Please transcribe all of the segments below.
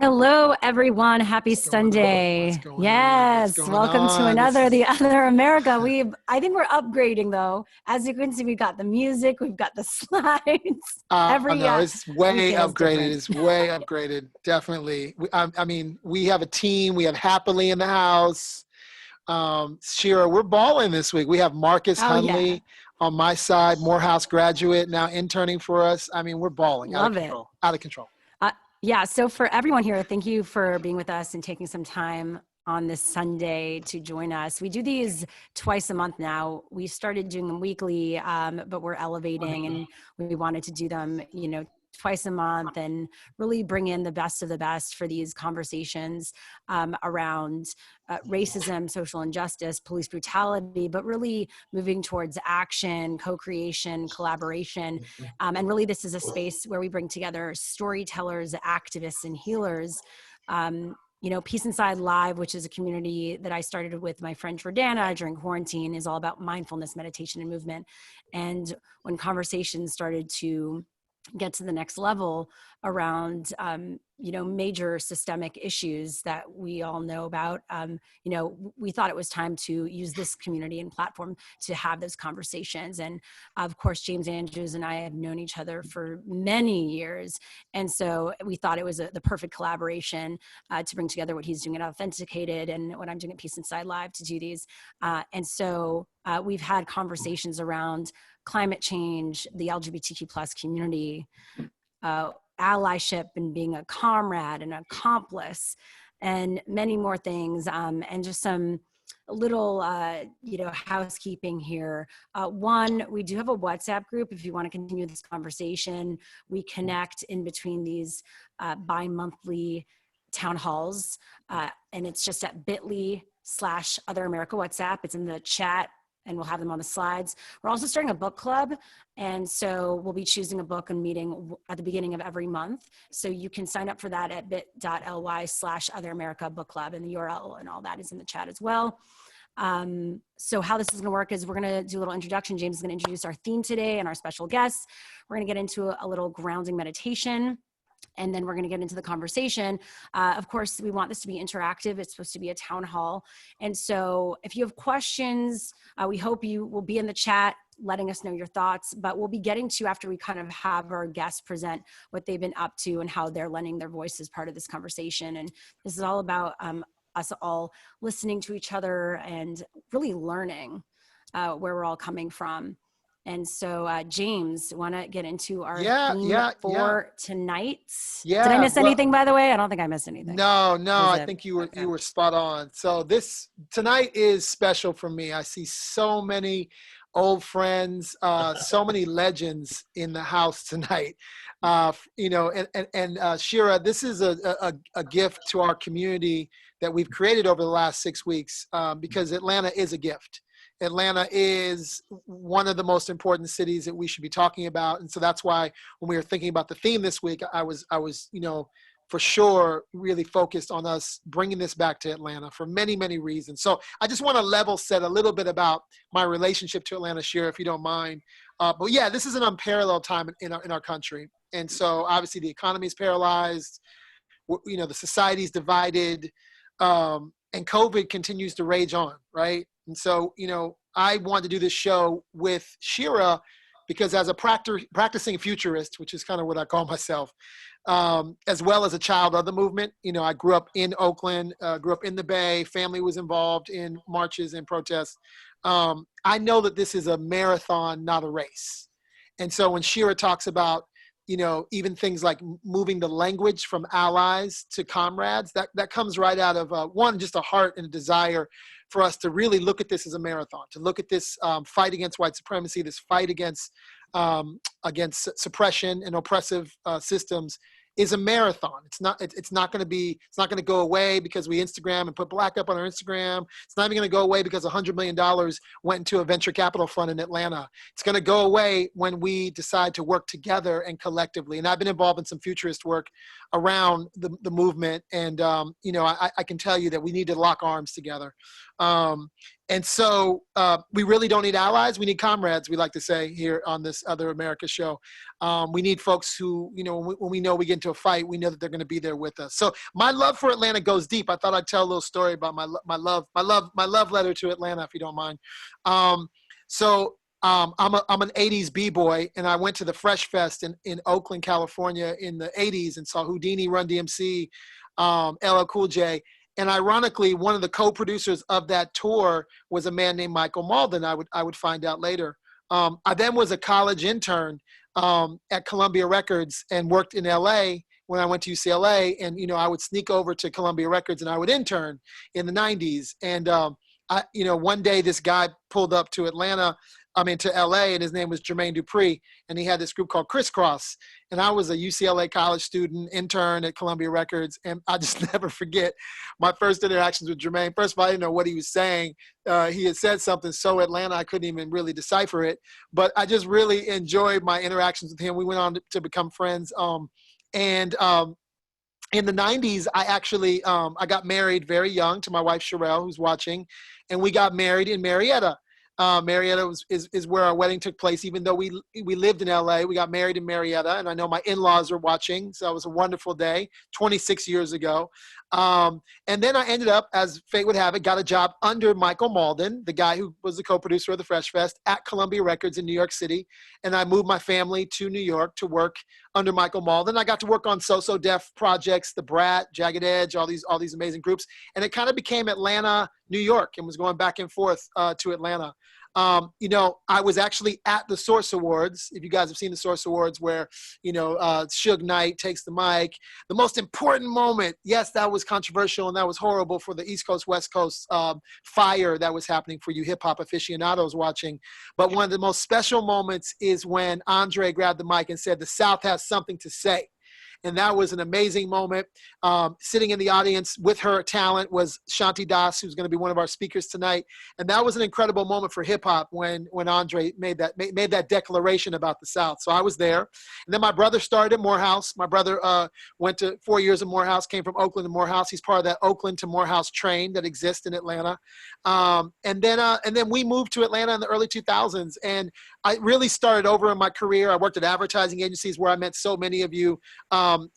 Hello, everyone. Happy What's going on? What's Sunday. going on? What's Yes, going welcome to on? This another is The Other America. I think we're upgrading though. As you can see, we've got the music, we've got the slides. Every no, it's way weekend is upgraded. different. It's way upgraded. Definitely. I mean, we have a team. We have Happily in the house. Shira, we're balling this week. We have Marcus Oh yeah, Hunley on my side, Morehouse graduate, now interning for us. I mean, we're balling out of love it. control. Out of control. Yeah, so for everyone here, thank you for being with us and taking some time on this Sunday to join us. We do these twice a month now. We started doing them weekly, but we're elevating and we wanted to do them, twice a month and really bring in the best of the best for these conversations around racism, social injustice, police brutality, but really moving towards action, co-creation, collaboration. And really, this is a space where we bring together storytellers, activists, and healers. Peace Inside Live, which is a community that I started with my friend Jordana during quarantine, is all about mindfulness, meditation, and movement. And when conversations started to get to the next level around major systemic issues that we all know about, we thought it was time to use this community and platform to have those conversations. And of course, James Andrews and I have known each other for many years, and so we thought it was the perfect collaboration to bring together what he's doing at Authenticated and what I'm doing at Peace Inside Live to do these. And so we've had conversations around climate change, the LGBTQ plus community, allyship and being a comrade and accomplice, and many more things, and just some little housekeeping here. One, we do have a WhatsApp group if you want to continue this conversation. We connect in between these bi-monthly town halls, and it's just at bit.ly/Other America WhatsApp. It's in the chat and we'll have them on the slides. We're also starting a book club. And so we'll be choosing a book and meeting at the beginning of every month. So you can sign up for that at bit.ly/Other America Book Club, and the URL and all that is in the chat as well. So how this is going to work is we're going to do a little introduction. James is going to introduce our theme today and our special guests. We're going to get into a little grounding meditation, and then we're going to get into the conversation. Of course, we want this to be interactive. It's supposed to be a town hall. And so if you have questions, we hope you will be in the chat letting us know your thoughts, but we'll be getting to after we kind of have our guests present what they've been up to and how they're lending their voice as part of this conversation. And this is all about us all listening to each other and really learning where we're all coming from. And so, James, want to get into our theme for tonight? Yeah. Did I miss anything, by the way? I don't think I missed anything. No, I think you were spot on. So tonight is special for me. I see so many old friends, so many legends in the house tonight. Shira, this is a gift to our community that we've created over the last 6 weeks, because Atlanta is a gift. Atlanta is one of the most important cities that we should be talking about. And so that's why when we were thinking about the theme this week, I was, for sure, really focused on us bringing this back to Atlanta for many, many reasons. So I just want to level set a little bit about my relationship to Atlanta, Shira, if you don't mind. But yeah, this is an unparalleled time in our country. And so obviously the economy is paralyzed, the society is divided, and COVID continues to rage on, right? And so, I wanted to do this show with Shira because as a practicing futurist, which is kind of what I call myself, as well as a child of the movement, I grew up in Oakland, grew up in the Bay, family was involved in marches and protests. I know that this is a marathon, not a race. And so when Shira talks about, even things like moving the language from allies to comrades, that comes right out of one, just a heart and a desire for us to really look at this as a marathon, to look at this fight against white supremacy, this fight against suppression and oppressive systems is a marathon. It's not going to go away because we Instagram and put black up on our Instagram. It's not even going to go away because $100 million went into a venture capital fund in Atlanta. It's going to go away when we decide to work together and collectively. And I've been involved in some futurist work around the movement. And, I can tell you that we need to lock arms together. And so we really don't need allies. We need comrades, we like to say here on this Other America show. We need folks who, when we know we get into a fight, we know that they're going to be there with us. So my love for Atlanta goes deep. I thought I'd tell a little story about my love letter to Atlanta, if you don't mind. I'm an 80s B-boy, and I went to the Fresh Fest in Oakland, California in the 80s and saw Houdini, Run DMC, LL Cool J. And ironically, one of the co-producers of that tour was a man named Michael Malden. I would find out later. I then was a college intern at Columbia Records and worked in LA when I went to UCLA. And, I would sneak over to Columbia Records and I would intern in the 90s. And, one day this guy pulled up to to LA, and his name was Jermaine Dupree, and he had this group called Crisscross. And I was a UCLA college student, intern at Columbia Records, and I just never forget my first interactions with Jermaine. First of all, I didn't know what he was saying. He had said something so Atlanta, I couldn't even really decipher it, but I just really enjoyed my interactions with him. We went on to become friends. In the 90s, I actually, I got married very young to my wife, Shira, who's watching, and we got married in Marietta. Marietta is where our wedding took place. Even though we lived in LA, we got married in Marietta, and I know my in-laws are watching. So it was a wonderful day, 26 years ago. And then I ended up, as fate would have it, got a job under Michael Malden, the guy who was the co-producer of the Fresh Fest, at Columbia Records in New York City. And I moved my family to New York to work under Michael Malden. I got to work on So Def projects, The Brat, Jagged Edge, all these amazing groups. And it kind of became Atlanta, New York, and was going back and forth to Atlanta. I was actually at the Source Awards. If you guys have seen the Source Awards, where, Suge Knight takes the mic, the most important moment. Yes, that was controversial and that was horrible for the East Coast, West Coast fire that was happening for you hip hop aficionados watching. But one of the most special moments is when Andre grabbed the mic and said, "The South has something to say." And that was an amazing moment. Sitting in the audience with her talent was Shanti Das, who's going to be one of our speakers tonight. And that was an incredible moment for hip hop when Andre made that declaration about the South. So I was there. And then my brother started at Morehouse. My brother went to 4 years at Morehouse, came from Oakland to Morehouse. He's part of that Oakland to Morehouse train that exists in Atlanta. And then we moved to Atlanta in the early 2000s. And I really started over in my career. I worked at advertising agencies where I met so many of you.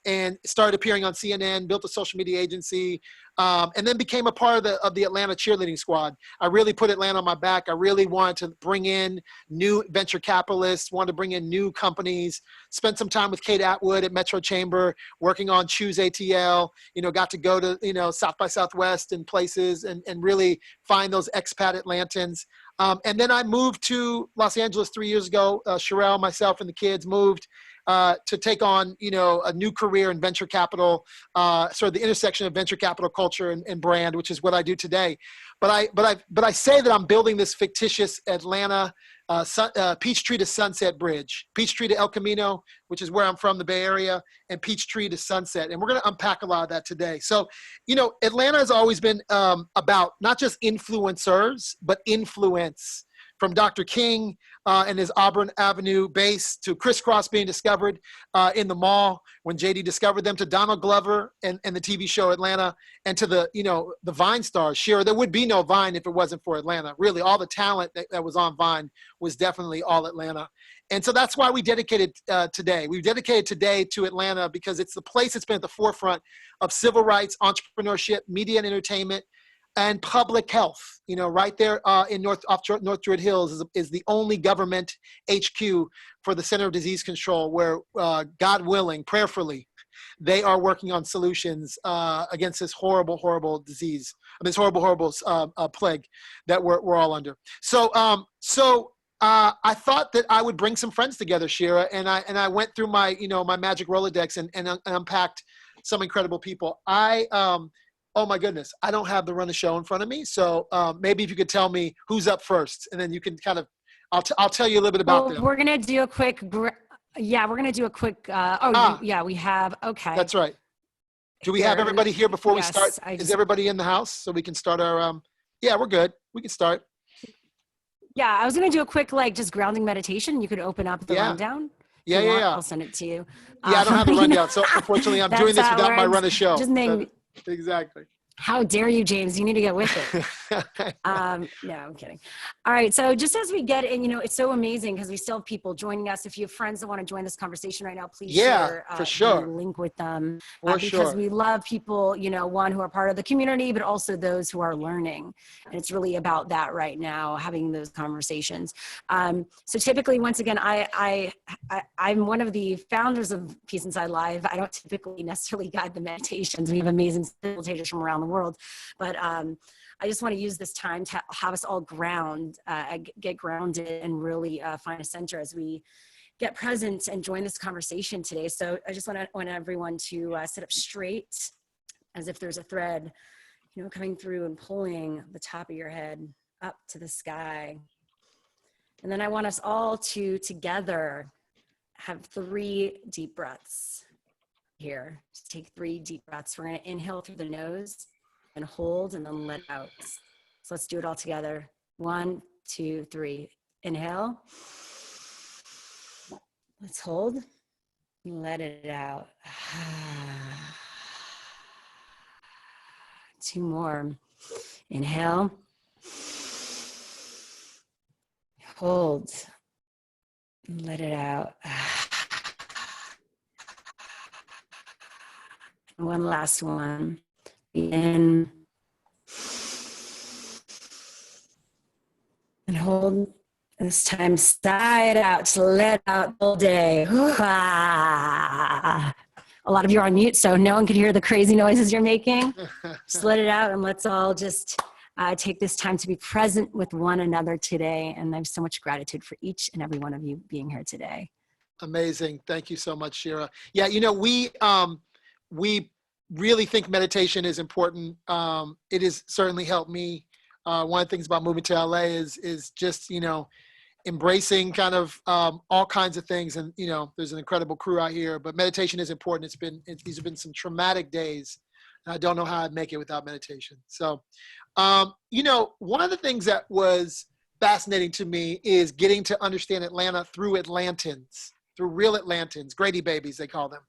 And started appearing on CNN, built a social media agency, and then became a part of the Atlanta cheerleading squad. I really put Atlanta on my back. I really wanted to bring in new venture capitalists, wanted to bring in new companies, spent some time with Kate Atwood at Metro Chamber, working on Choose ATL, got to go to, South by Southwest and places and really find those expat Atlantans. And then I moved to Los Angeles 3 years ago. Sherelle, myself, and the kids moved to take on, a new career in venture capital, sort of the intersection of venture capital culture and brand, which is what I do today. But I say that I'm building this fictitious Atlanta Peachtree to Sunset Bridge, Peachtree to El Camino, which is where I'm from, the Bay Area, and Peachtree to Sunset. And we're going to unpack a lot of that today. So, Atlanta has always been about not just influencers, but influence. From Dr. King and his Auburn Avenue base to Crisscross being discovered in the mall when JD discovered them, to Donald Glover and the TV show Atlanta, and to the Vine stars, Shira. There would be no Vine if it wasn't for Atlanta. Really, all the talent that was on Vine was definitely all Atlanta. And so that's why we dedicated today. We've dedicated today to Atlanta because it's the place that's been at the forefront of civil rights, entrepreneurship, media and entertainment, and public health. Right there in North Druid Hills is the only government HQ for the Center of Disease Control, where God willing, prayerfully, they are working on solutions against this horrible, horrible disease, this horrible plague that we're all under. So I thought that I would bring some friends together, Shira, and I went through my my magic Rolodex and unpacked some incredible people. Oh my goodness, I don't have the run of show in front of me. So maybe if you could tell me who's up first, and then you can kind of, I'll tell you a little bit about them. We're going to do a quick, we have, okay. That's right. Do we have everybody here before we start? Is everybody in the house so we can start our, yeah, we're good. We can start. Yeah, I was going to do a quick, just grounding meditation. You could open up the rundown. Yeah. I'll send it to you. Yeah, I don't have the rundown. So unfortunately, I'm doing this without my run of show. Just Exactly. How dare you, James? You need to get with it. No, I'm kidding. All right. So just as we get in, it's so amazing because we still have people joining us. If you have friends that want to join this conversation right now, please Yeah, share for the sure. link with them For because sure. we love people, one who are part of the community, but also those who are learning. And it's really about that right now, having those conversations. So typically, once again, I'm one of the founders of Peace Inside Live. I don't typically necessarily guide the meditations. We have amazing facilitators from around the world, but I just want to use this time to have us all get grounded and really find a center as we get present and join this conversation today. So I just want everyone to sit up straight as if there's a thread, coming through and pulling the top of your head up to the sky. And then I want us all to together have 3 deep breaths here. Just take 3 deep breaths. We're going to inhale through the nose and hold and then let out. So let's do it all together. 1, 2, 3. Inhale. Let's hold. Let it out. 2 more. Inhale. Hold. Let it out. 1 last one. In. And hold. This time, side out to let out all day. A lot of you are on mute, so no one can hear the crazy noises you're making. Just let it out, and let's all just take this time to be present with one another today. And I have so much gratitude for each and every one of you being here today. Amazing. Thank you so much, Shira. Yeah, we really think meditation is important. It has certainly helped me. One of the things about moving to LA is just, embracing kind of all kinds of things. And, there's an incredible crew out here, but meditation is important. These have been some traumatic days. And I don't know how I'd make it without meditation. So, one of the things that was fascinating to me is getting to understand Atlanta through Atlantans, through real Atlantans, Grady babies, they call them.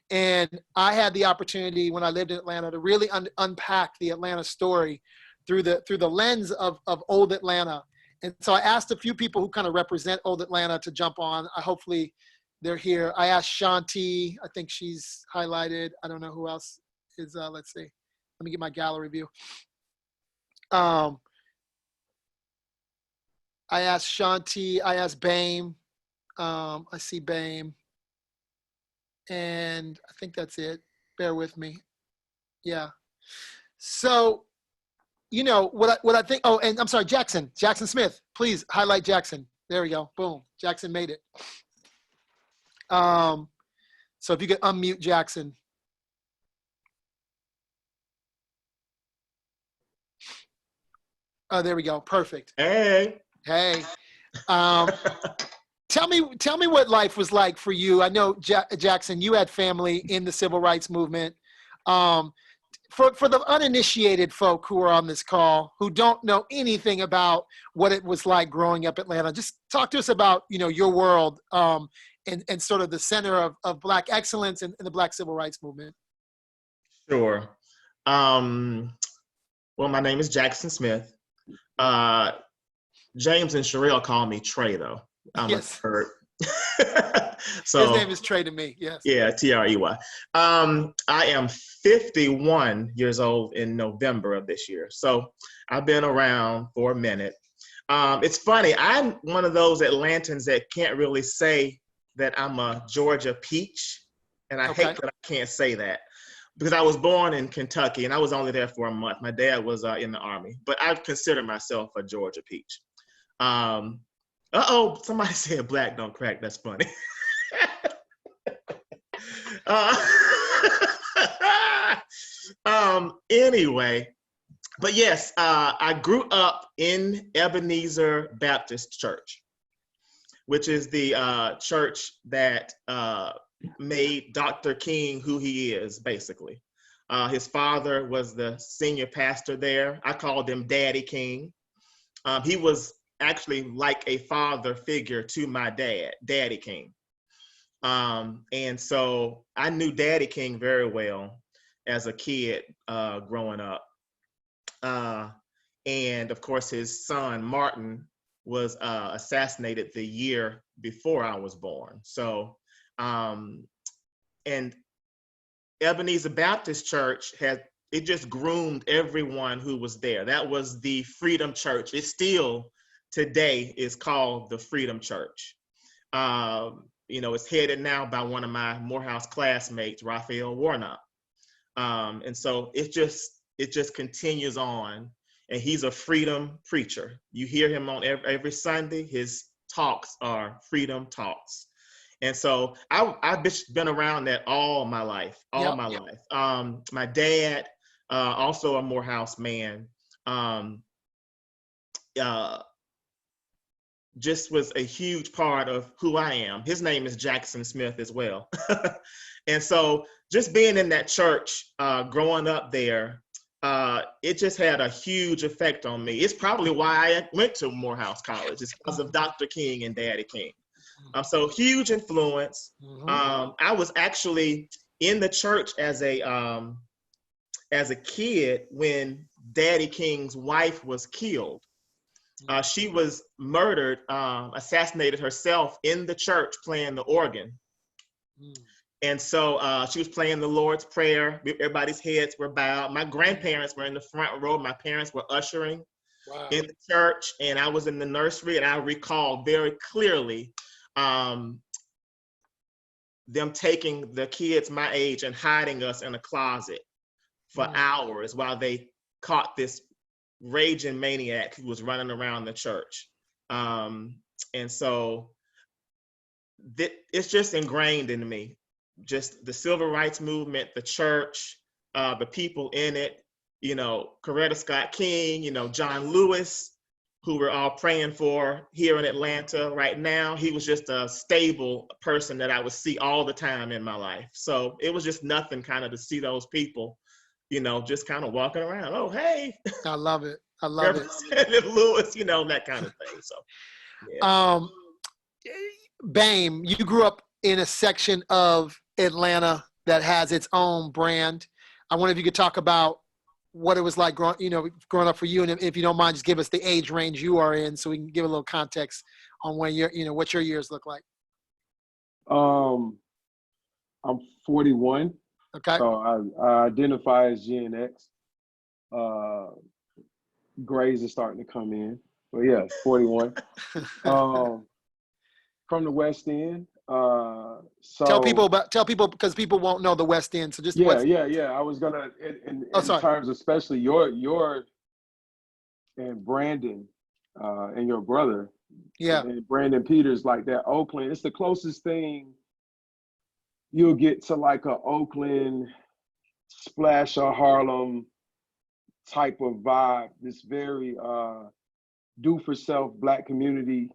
And I had the opportunity when I lived in Atlanta to really unpack the Atlanta story through the lens of old Atlanta. And so I asked a few people who kind of represent old Atlanta to jump on. Hopefully they're here. I asked Shanti. I think she's highlighted. I don't know who else is. Let's see. Let me get my gallery view. I asked Shanti. I asked Bame. I see Bame. And I think that's it. Bear with me. Yeah. So, what I think, oh, and I'm sorry, Jackson Smith, please highlight Jackson. There we go. Boom. Jackson made it. So if you could unmute Jackson. Oh, there we go. Perfect. Hey. Tell me what life was like for you. I know, Jackson, you had family in the civil rights movement. For the uninitiated folk who are on this call, who don't know anything about what it was like growing up in Atlanta, just talk to us about, your world and sort of the center of Black excellence and the Black civil rights movement. Sure. Well, my name is Jackson Smith. James and Sherelle call me Trey, though. Yes. So his name is Trey to me. Yes. Yeah, Trey. I am 51 years old in November of this year. So I've been around for a minute. It's funny. I'm one of those Atlantans that can't really say that I'm a Georgia peach. And I hate that I can't say that because I was born in Kentucky and I was only there for a month. My dad was in the Army, but I consider myself a Georgia peach. Somebody said black don't crack. That's funny. Anyway, but yes, I grew up in Ebenezer Baptist Church, which is the church that made Dr. King who he is, basically. His father was the senior pastor there. I called him Daddy King. He was actually like a father figure to my dad, Daddy King. And so I knew Daddy King very well as a kid growing up. And of course, his son, Martin, was assassinated the year before I was born. So, and Ebenezer Baptist Church it just groomed everyone who was there. That was the Freedom Church. It still today is called the Freedom Church. It's headed now by one of my Morehouse classmates, Raphael Warnock. And so it just continues on. And he's a freedom preacher. You hear him on every Sunday. His talks are freedom talks. And so I've been around that all my life, life. My dad, also a Morehouse man, just was a huge part of who I am. His name is Jackson Smith as well. And so just being in that church, growing up there, it just had a huge effect on me. It's probably why I went to Morehouse College. It's because of Dr. King and Daddy King. So huge influence. I was actually in the church as a kid when Daddy King's wife was killed. She was murdered, assassinated herself in the church playing the organ. And so she was playing the Lord's Prayer. Everybody's heads were bowed. My grandparents were in the front row. My parents were ushering in the church, and I was in the nursery. And I recall very clearly them taking the kids my age and hiding us in a closet for hours while they caught this raging maniac who was running around the church. And so it's just ingrained in me. Just the civil rights movement, the church, the people in it, Coretta Scott King, John Lewis, who we're all praying for here in Atlanta right now. He was just a stable person that I would see all the time in my life. So it was just nothing kind of to see those people, just kind of walking around. Oh, hey. I love it. I love it. Representative Lewis, that kind of thing. So, yeah. BAME, you grew up in a section of Atlanta that has its own brand. I wonder if you could talk about what it was like growing up for you, and if you don't mind, just give us the age range you are in, so we can give a little context on when what your years look like. I'm 41. Okay. So I identify as Gen X. Grays are starting to come in, but yeah, 41. From the West End. So tell people because people won't know the West End. So just yeah. I was gonna in terms, especially your and Branden and your brother. Yeah. And Branden Peters, like that Oakland. It's the closest thing you'll get to like a Oakland Splash or Harlem type of vibe. This very do for self Black community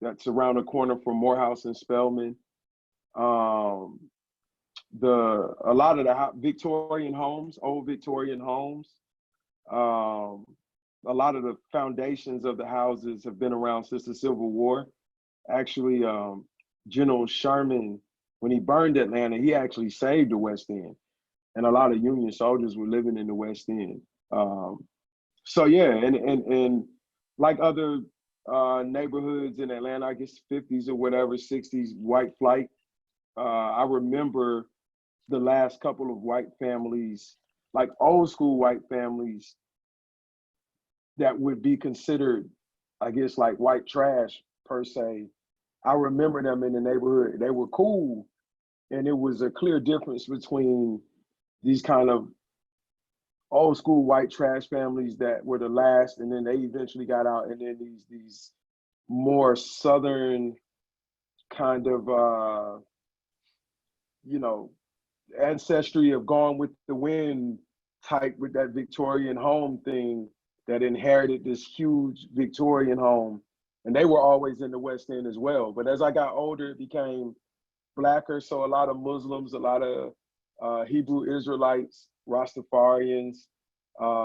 that's around the corner from Morehouse and Spelman. A lot of the Victorian homes, old Victorian homes. A lot of the foundations of the houses have been around since the Civil War. Actually, General Sherman, when he burned Atlanta, he actually saved the West End, and a lot of Union soldiers were living in the West End. So yeah, and like other neighborhoods in Atlanta, I guess 50s or whatever, 60s, white flight. I remember the last couple of white families, like old school white families that would be considered, I guess, like white trash per se. I remember them in the neighborhood. They were cool. And it was a clear difference between these kind of old school white trash families that were the last, and then they eventually got out, and then these more Southern kind of, ancestry of Gone with the Wind type with that Victorian home thing that inherited this huge Victorian home. And they were always in the West End as well. But as I got older, it became Blacker. So a lot of Muslims, a lot of Hebrew Israelites, Rastafarians,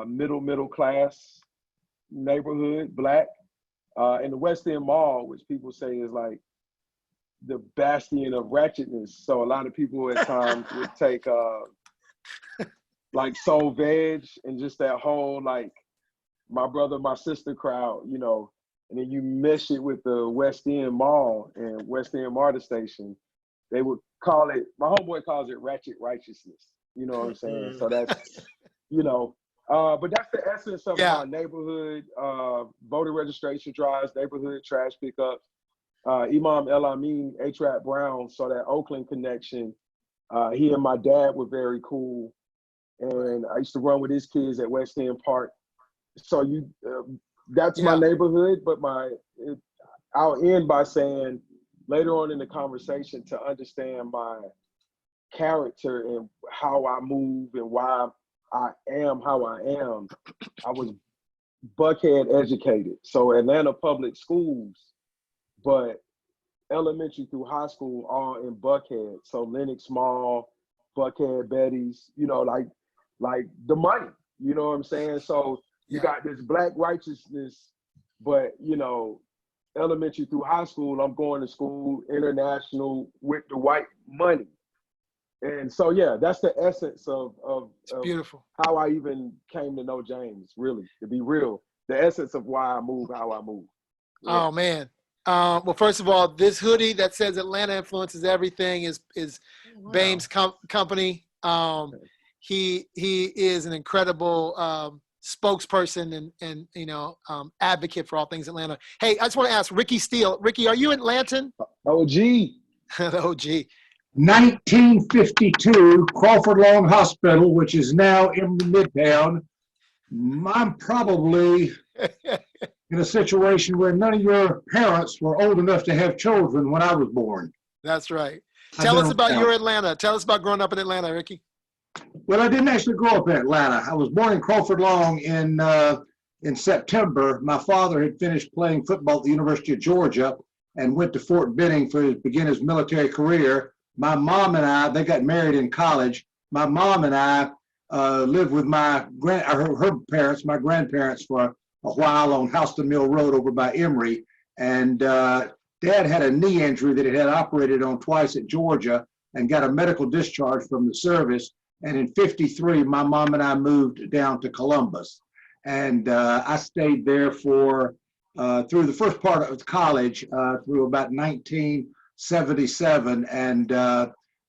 middle class neighborhood, Black. And the West End Mall, which people say is like the bastion of ratchetness. So a lot of people at times would take like Soul Veg and just that whole like my brother, my sister crowd, you know, and then you mesh it with the West End Mall and West End MARTA station, they would call it, my homeboy calls it ratchet righteousness. You know what I'm saying? So that's, you know, but that's the essence of my neighborhood voter registration drives, neighborhood trash pickups. Imam El Amin, A-Trap Brown, saw that Oakland connection. He and my dad were very cool. And I used to run with his kids at West End Park. So that's my neighborhood, but I'll end by saying later on in the conversation, to understand my character and how I move and why I am how I am, I was Buckhead educated. So Atlanta public schools, but elementary through high school all in Buckhead. So Lenox Mall, Buckhead Betty's, you know, like the money, you know what I'm saying? So you got this black righteousness, but you know, elementary through high school, I'm going to school international with the white money. And so, yeah, that's the essence of beautiful. How I even came to know James, really, to be real. The essence of why I move, how I move. Yeah. Oh, man. Well, first of all, this hoodie that says Atlanta influences everything is Bame's company. He is an incredible spokesperson and you know, advocate for all things Atlanta. Hey, I just want to ask Ricky Steele. Ricky, are you Atlantan? OG. The OG. 1952, Crawford Long Hospital, which is now in Midtown. I'm probably in a situation where none of your parents were old enough to have children when I was born. That's right. Tell us about your Atlanta. Tell us about growing up in Atlanta, Ricky. Well, I didn't actually grow up in Atlanta. I was born in Crawford Long in September. My father had finished playing football at the University of Georgia and went to Fort Benning to begin his military career. My mom and I, they got married in college. My mom and I lived with her parents, my grandparents, for a while on Houston Mill Road over by Emory. And Dad had a knee injury that he had operated on twice at Georgia and got a medical discharge from the service. And in '53, my mom and I moved down to Columbus. And I stayed there for through the first part of college, through about 1977, and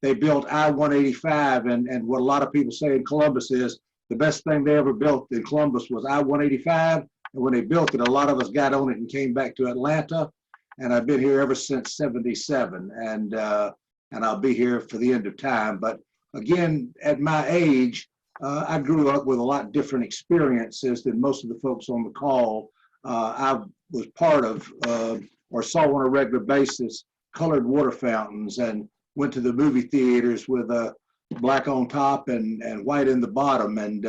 they built I-185, and what a lot of people say in Columbus is the best thing they ever built in Columbus was I-185, and when they built it, a lot of us got on it and came back to Atlanta, and I've been here ever since '77, and I'll be here for the end of time. But again, at my age, I grew up with a lot different experiences than most of the folks on the call. I was part of or saw on a regular basis colored water fountains and went to the movie theaters with black on top and white in the bottom, and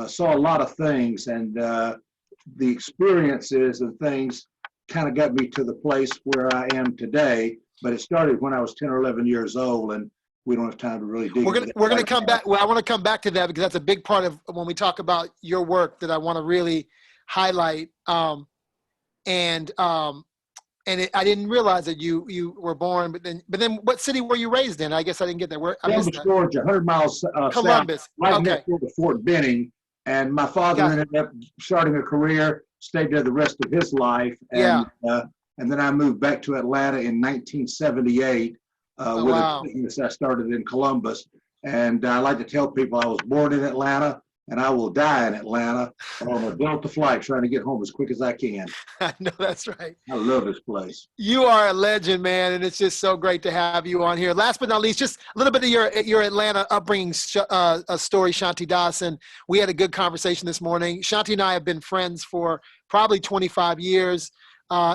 saw a lot of things, and the experiences and things kind of got me to the place where I am today. But it started when I was 10 or 11 years old, and we don't have time to really dig into that. We're gonna come back. Well, I want to come back to that because that's a big part of when we talk about your work that I want to really highlight. I didn't realize that you were born, but then what city were you raised in? I guess I didn't get that. Columbus, Georgia, 100 miles Columbus, south, right next door to Fort Benning. And my father ended up starting a career, stayed there the rest of his life, and then I moved back to Atlanta in 1978 with a business I started in Columbus. And I like to tell people I was born in Atlanta, and I will die in Atlanta on a Delta flight trying to get home as quick as I can. I know, that's right. I love this place. You are a legend, man, and it's just so great to have you on here. Last but not least, just a little bit of your Atlanta upbringing story, Shanti Dawson. We had a good conversation this morning. Shanti and I have been friends for probably 25 years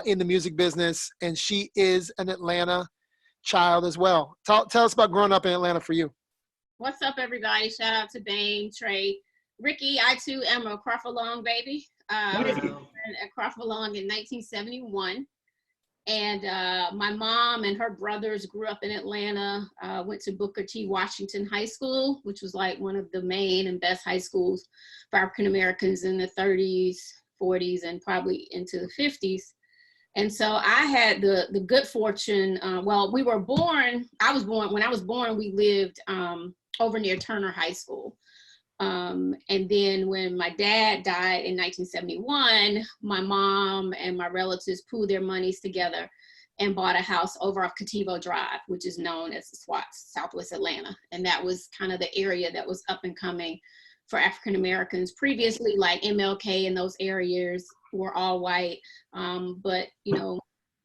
in the music business, and she is an Atlanta child as well. Tell us about growing up in Atlanta for you. What's up, everybody? Shout out to Bane, Trey, Ricky. I too am a Crawford Long baby. I was born at Crawford Long in 1971, and my mom and her brothers grew up in Atlanta. Went to Booker T. Washington High School, which was like one of the main and best high schools for African Americans in the 30s, 40s, and probably into the 50s. And so I had the good fortune. Well, we were born. When I was born, we lived over near Turner High School. And then when my dad died in 1971, my mom and my relatives pooled their monies together and bought a house over off Cativo Drive, which is known as the SWATs, Southwest Atlanta. And that was kind of the area that was up and coming for African Americans. Previously, like MLK and those areas were all white, but you know,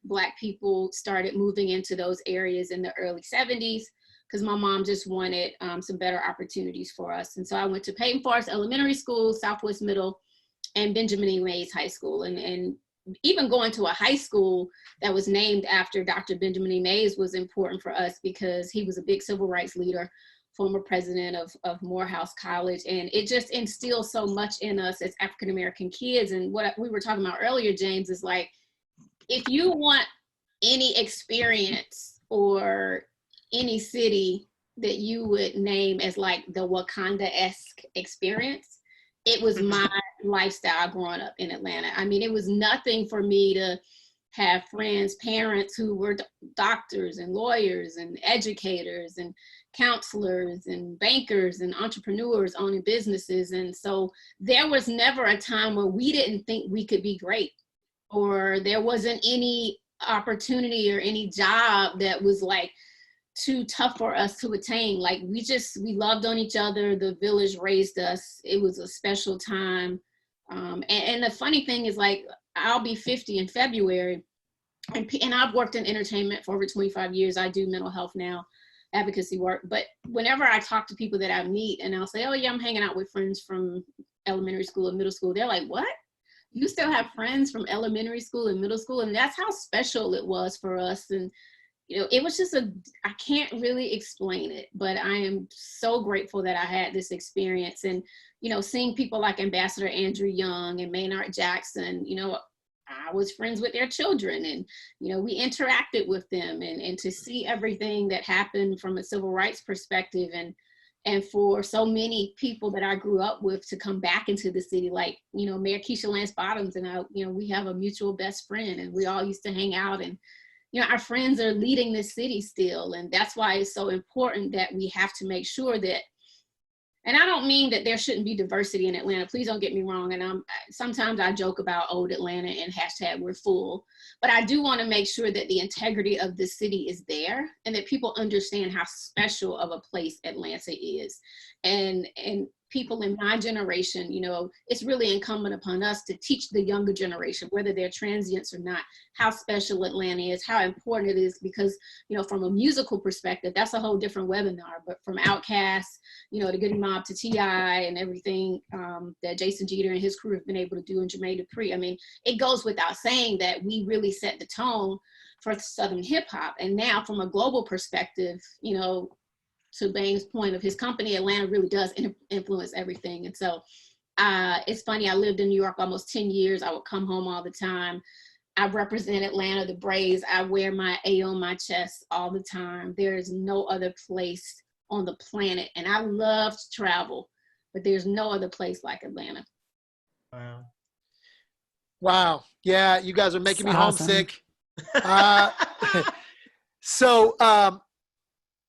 Black people started moving into those areas in the early 70s because my mom just wanted some better opportunities for us. And so I went to Peyton Forest Elementary School, Southwest Middle, and Benjamin E. Mays High School. And even going to a high school that was named after Dr. Benjamin E. Mays was important for us because he was a big civil rights leader, former president of Morehouse College. And it just instilled so much in us as African-American kids. And what we were talking about earlier, James, is like, if you want any experience or any city that you would name as like the Wakanda-esque experience, it was my lifestyle growing up in Atlanta. I mean, it was nothing for me to have friends, parents who were doctors and lawyers and educators and counselors and bankers and entrepreneurs owning businesses. And so there was never a time where we didn't think we could be great, or there wasn't any opportunity or any job that was like too tough for us to attain. Like we loved on each other. The village raised us. It was a special time. And the funny thing is, like, I'll be 50 in February, and I've worked in entertainment for over 25 years. I do mental health now, advocacy work. But whenever I talk to people that I meet and I'll say, oh yeah, I'm hanging out with friends from elementary school and middle school, they're like, what? You still have friends from elementary school and middle school? And that's how special it was for us. And you know, it was just I can't really explain it, but I am so grateful that I had this experience. And, you know, seeing people like Ambassador Andrew Young and Maynard Jackson, you know, I was friends with their children, and, you know, we interacted with them, and to see everything that happened from a civil rights perspective, and for so many people that I grew up with to come back into the city, like, you know, Mayor Keisha Lance Bottoms and I, you know, we have a mutual best friend, and we all used to hang out, and you know, our friends are leading this city still. And that's why it's so important that we have to make sure that, and I don't mean that there shouldn't be diversity in Atlanta, please don't get me wrong. And sometimes I joke about old Atlanta and hashtag we're full, but I do want to make sure that the integrity of the city is there and that people understand how special of a place Atlanta is. And people in my generation, you know, it's really incumbent upon us to teach the younger generation, whether they're transients or not, how special Atlanta is, how important it is, because, you know, from a musical perspective, that's a whole different webinar, but from Outkast, you know, the Goody Mob to T.I. and everything that Jason Jeter and his crew have been able to do in Jermaine Dupri, I mean, it goes without saying that we really set the tone for Southern hip hop. And now from a global perspective, you know, to Bane's point of his company, Atlanta really does influence everything. And so it's funny, I lived in New York almost 10 years. I would come home all the time. I represent Atlanta, the Braves. I wear my A on my chest all the time. There is no other place on the planet. And I love to travel, but there's no other place like Atlanta. Wow. Wow. Yeah, you guys are making me Awesome. homesick. So,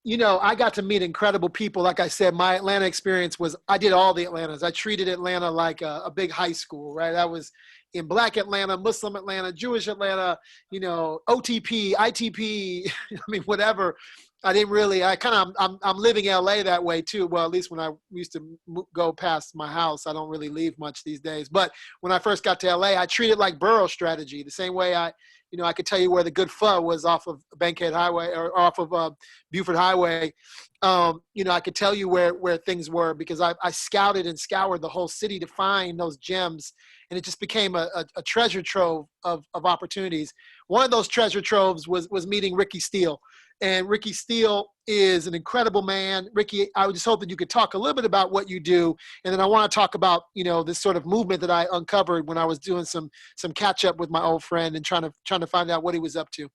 you know, I got to meet incredible people. Like I said, my Atlanta experience was, I did all the Atlantas. I treated Atlanta like a big high school, right? I was in Black Atlanta, Muslim Atlanta, Jewish Atlanta, you know, OTP, ITP, I mean, whatever. I'm living LA that way too. Well, at least when I used to go past my house, I don't really leave much these days. But when I first got to LA, I treated it like borough strategy, the same way I could tell you where the good pho was off of Bankhead Highway or off of Buford Highway. You know, I could tell you where things were because I scouted and scoured the whole city to find those gems. And it just became a treasure trove of opportunities. One of those treasure troves was meeting Ricky Steele. And Ricky Steele is an incredible man. Ricky, I was just hoping you could talk a little bit about what you do. And then I want to talk about, you know, this sort of movement that I uncovered when I was doing some catch up with my old friend and trying to find out what he was up to.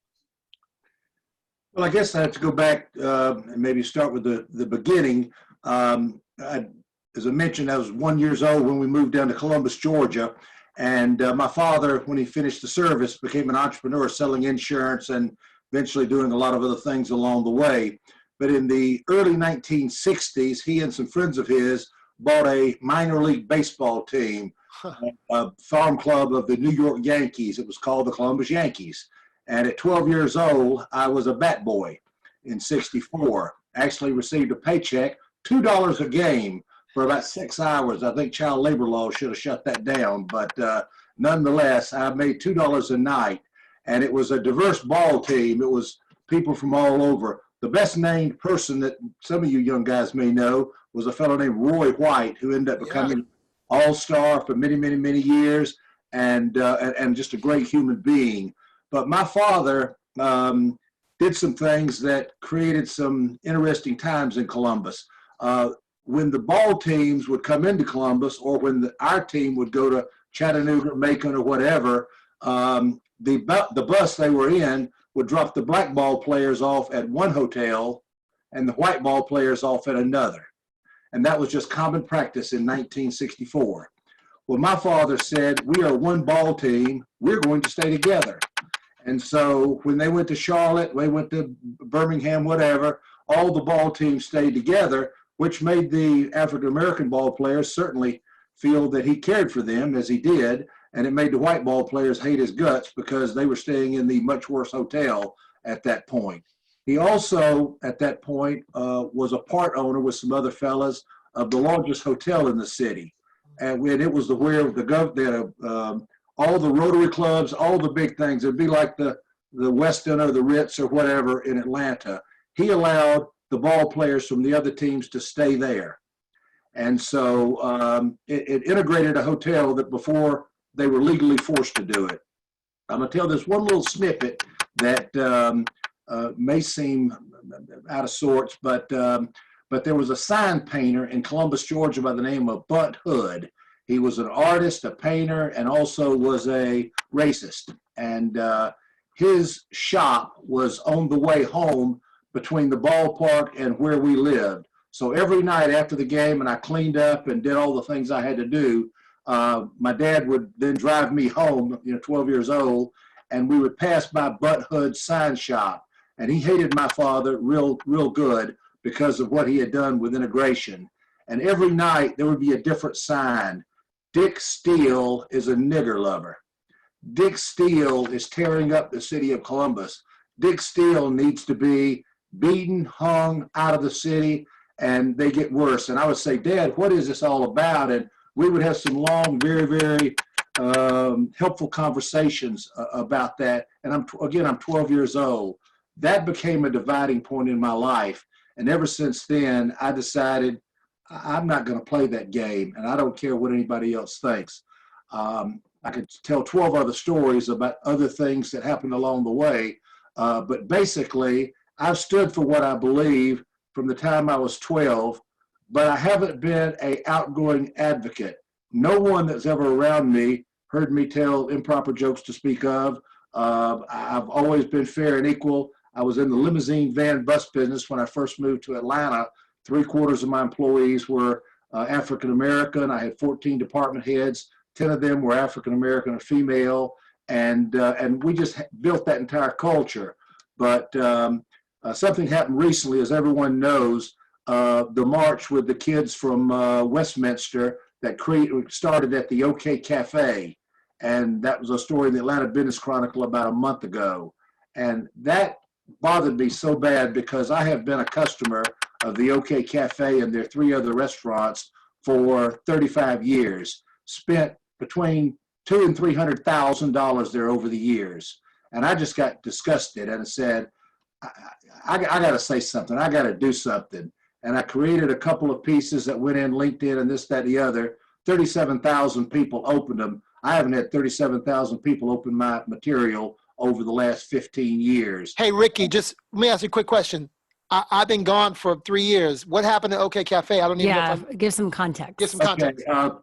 Well, I guess I have to go back and maybe start with the beginning. As I mentioned, I was 1 year old when we moved down to Columbus, Georgia. And my father, when he finished the service, became an entrepreneur selling insurance and eventually doing a lot of other things along the way. But in the early 1960s, he and some friends of his bought a minor league baseball team, a farm club of the New York Yankees. It was called the Columbus Yankees. And at 12 years old, I was a bat boy in '64. Actually received a paycheck, $2 a game for about 6 hours. I think child labor law should have shut that down, but nonetheless, I made $2 a night. And it was a diverse ball team. It was people from all over. The best named person that some of you young guys may know was a fellow named Roy White, who ended up becoming all-star for many, many, many years, and just a great human being. But my father did some things that created some interesting times in Columbus. When the ball teams would come into Columbus, or when our team would go to Chattanooga, Macon, or whatever, the bus they were in would drop the black ball players off at one hotel and the white ball players off at another. And that was just common practice in 1964. Well, my father said, we are one ball team, we're going to stay together. And so when they went to Charlotte, they went to Birmingham, whatever, all the ball teams stayed together, which made the African-American ball players certainly feel that he cared for them, as he did. And it made the white ball players hate his guts because they were staying in the much worse hotel at that point. He also, at that point, was a part owner with some other fellas of the largest hotel in the city. And it was where all the Rotary clubs, all the big things. It'd be like the Westin or the Ritz or whatever in Atlanta. He allowed the ball players from the other teams to stay there. And so it integrated a hotel that before they were legally forced to do it. I'm gonna tell this one little snippet that may seem out of sorts, but there was a sign painter in Columbus, Georgia by the name of Bunt Hood. He was an artist, a painter, and also was a racist. And his shop was on the way home between the ballpark and where we lived. So every night after the game, and I cleaned up and did all the things I had to do, my dad would then drive me home, 12 years old, and we would pass by Butt Hood's sign shop. And he hated my father real good because of what he had done with integration. And every night there would be a different sign. Dick Steele is a nigger lover. Dick Steele is tearing up the city of Columbus. Dick Steele needs to be beaten, hung out of the city, and they get worse. And I would say, Dad, what is this all about? And we would have some long, very, very helpful conversations about that. And I'm 12 years old. That became a dividing point in my life. And ever since then, I decided I'm not going to play that game, and I don't care what anybody else thinks. I could tell 12 other stories about other things that happened along the way. But basically, I've stood for what I believe from the time I was 12, but I haven't been an outgoing advocate. No one that's ever around me heard me tell improper jokes to speak of. I've always been fair and equal. I was in the limousine van bus business when I first moved to Atlanta. 3/4 of my employees were African-American. I had 14 department heads. 10 of them were African-American or female. And we just built that entire culture. But something happened recently, as everyone knows, the march with the kids from Westminster that started at the OK Cafe. And that was a story in the Atlanta Business Chronicle about a month ago. And that bothered me so bad because I have been a customer of the OK Cafe and their 3 other restaurants for 35 years, spent between $200,000 and $300,000 there over the years. And I just got disgusted and said, I got to say something. I got to do something. And I created a couple of pieces that went in LinkedIn and this, that, and the other. 37,000 people opened them. I haven't had 37,000 people open my material over the last 15 years. Hey, Ricky, just let me ask you a quick question. I've been gone for 3 years. What happened to OK Cafe? I don't even know. Give some context. Give some context. Okay.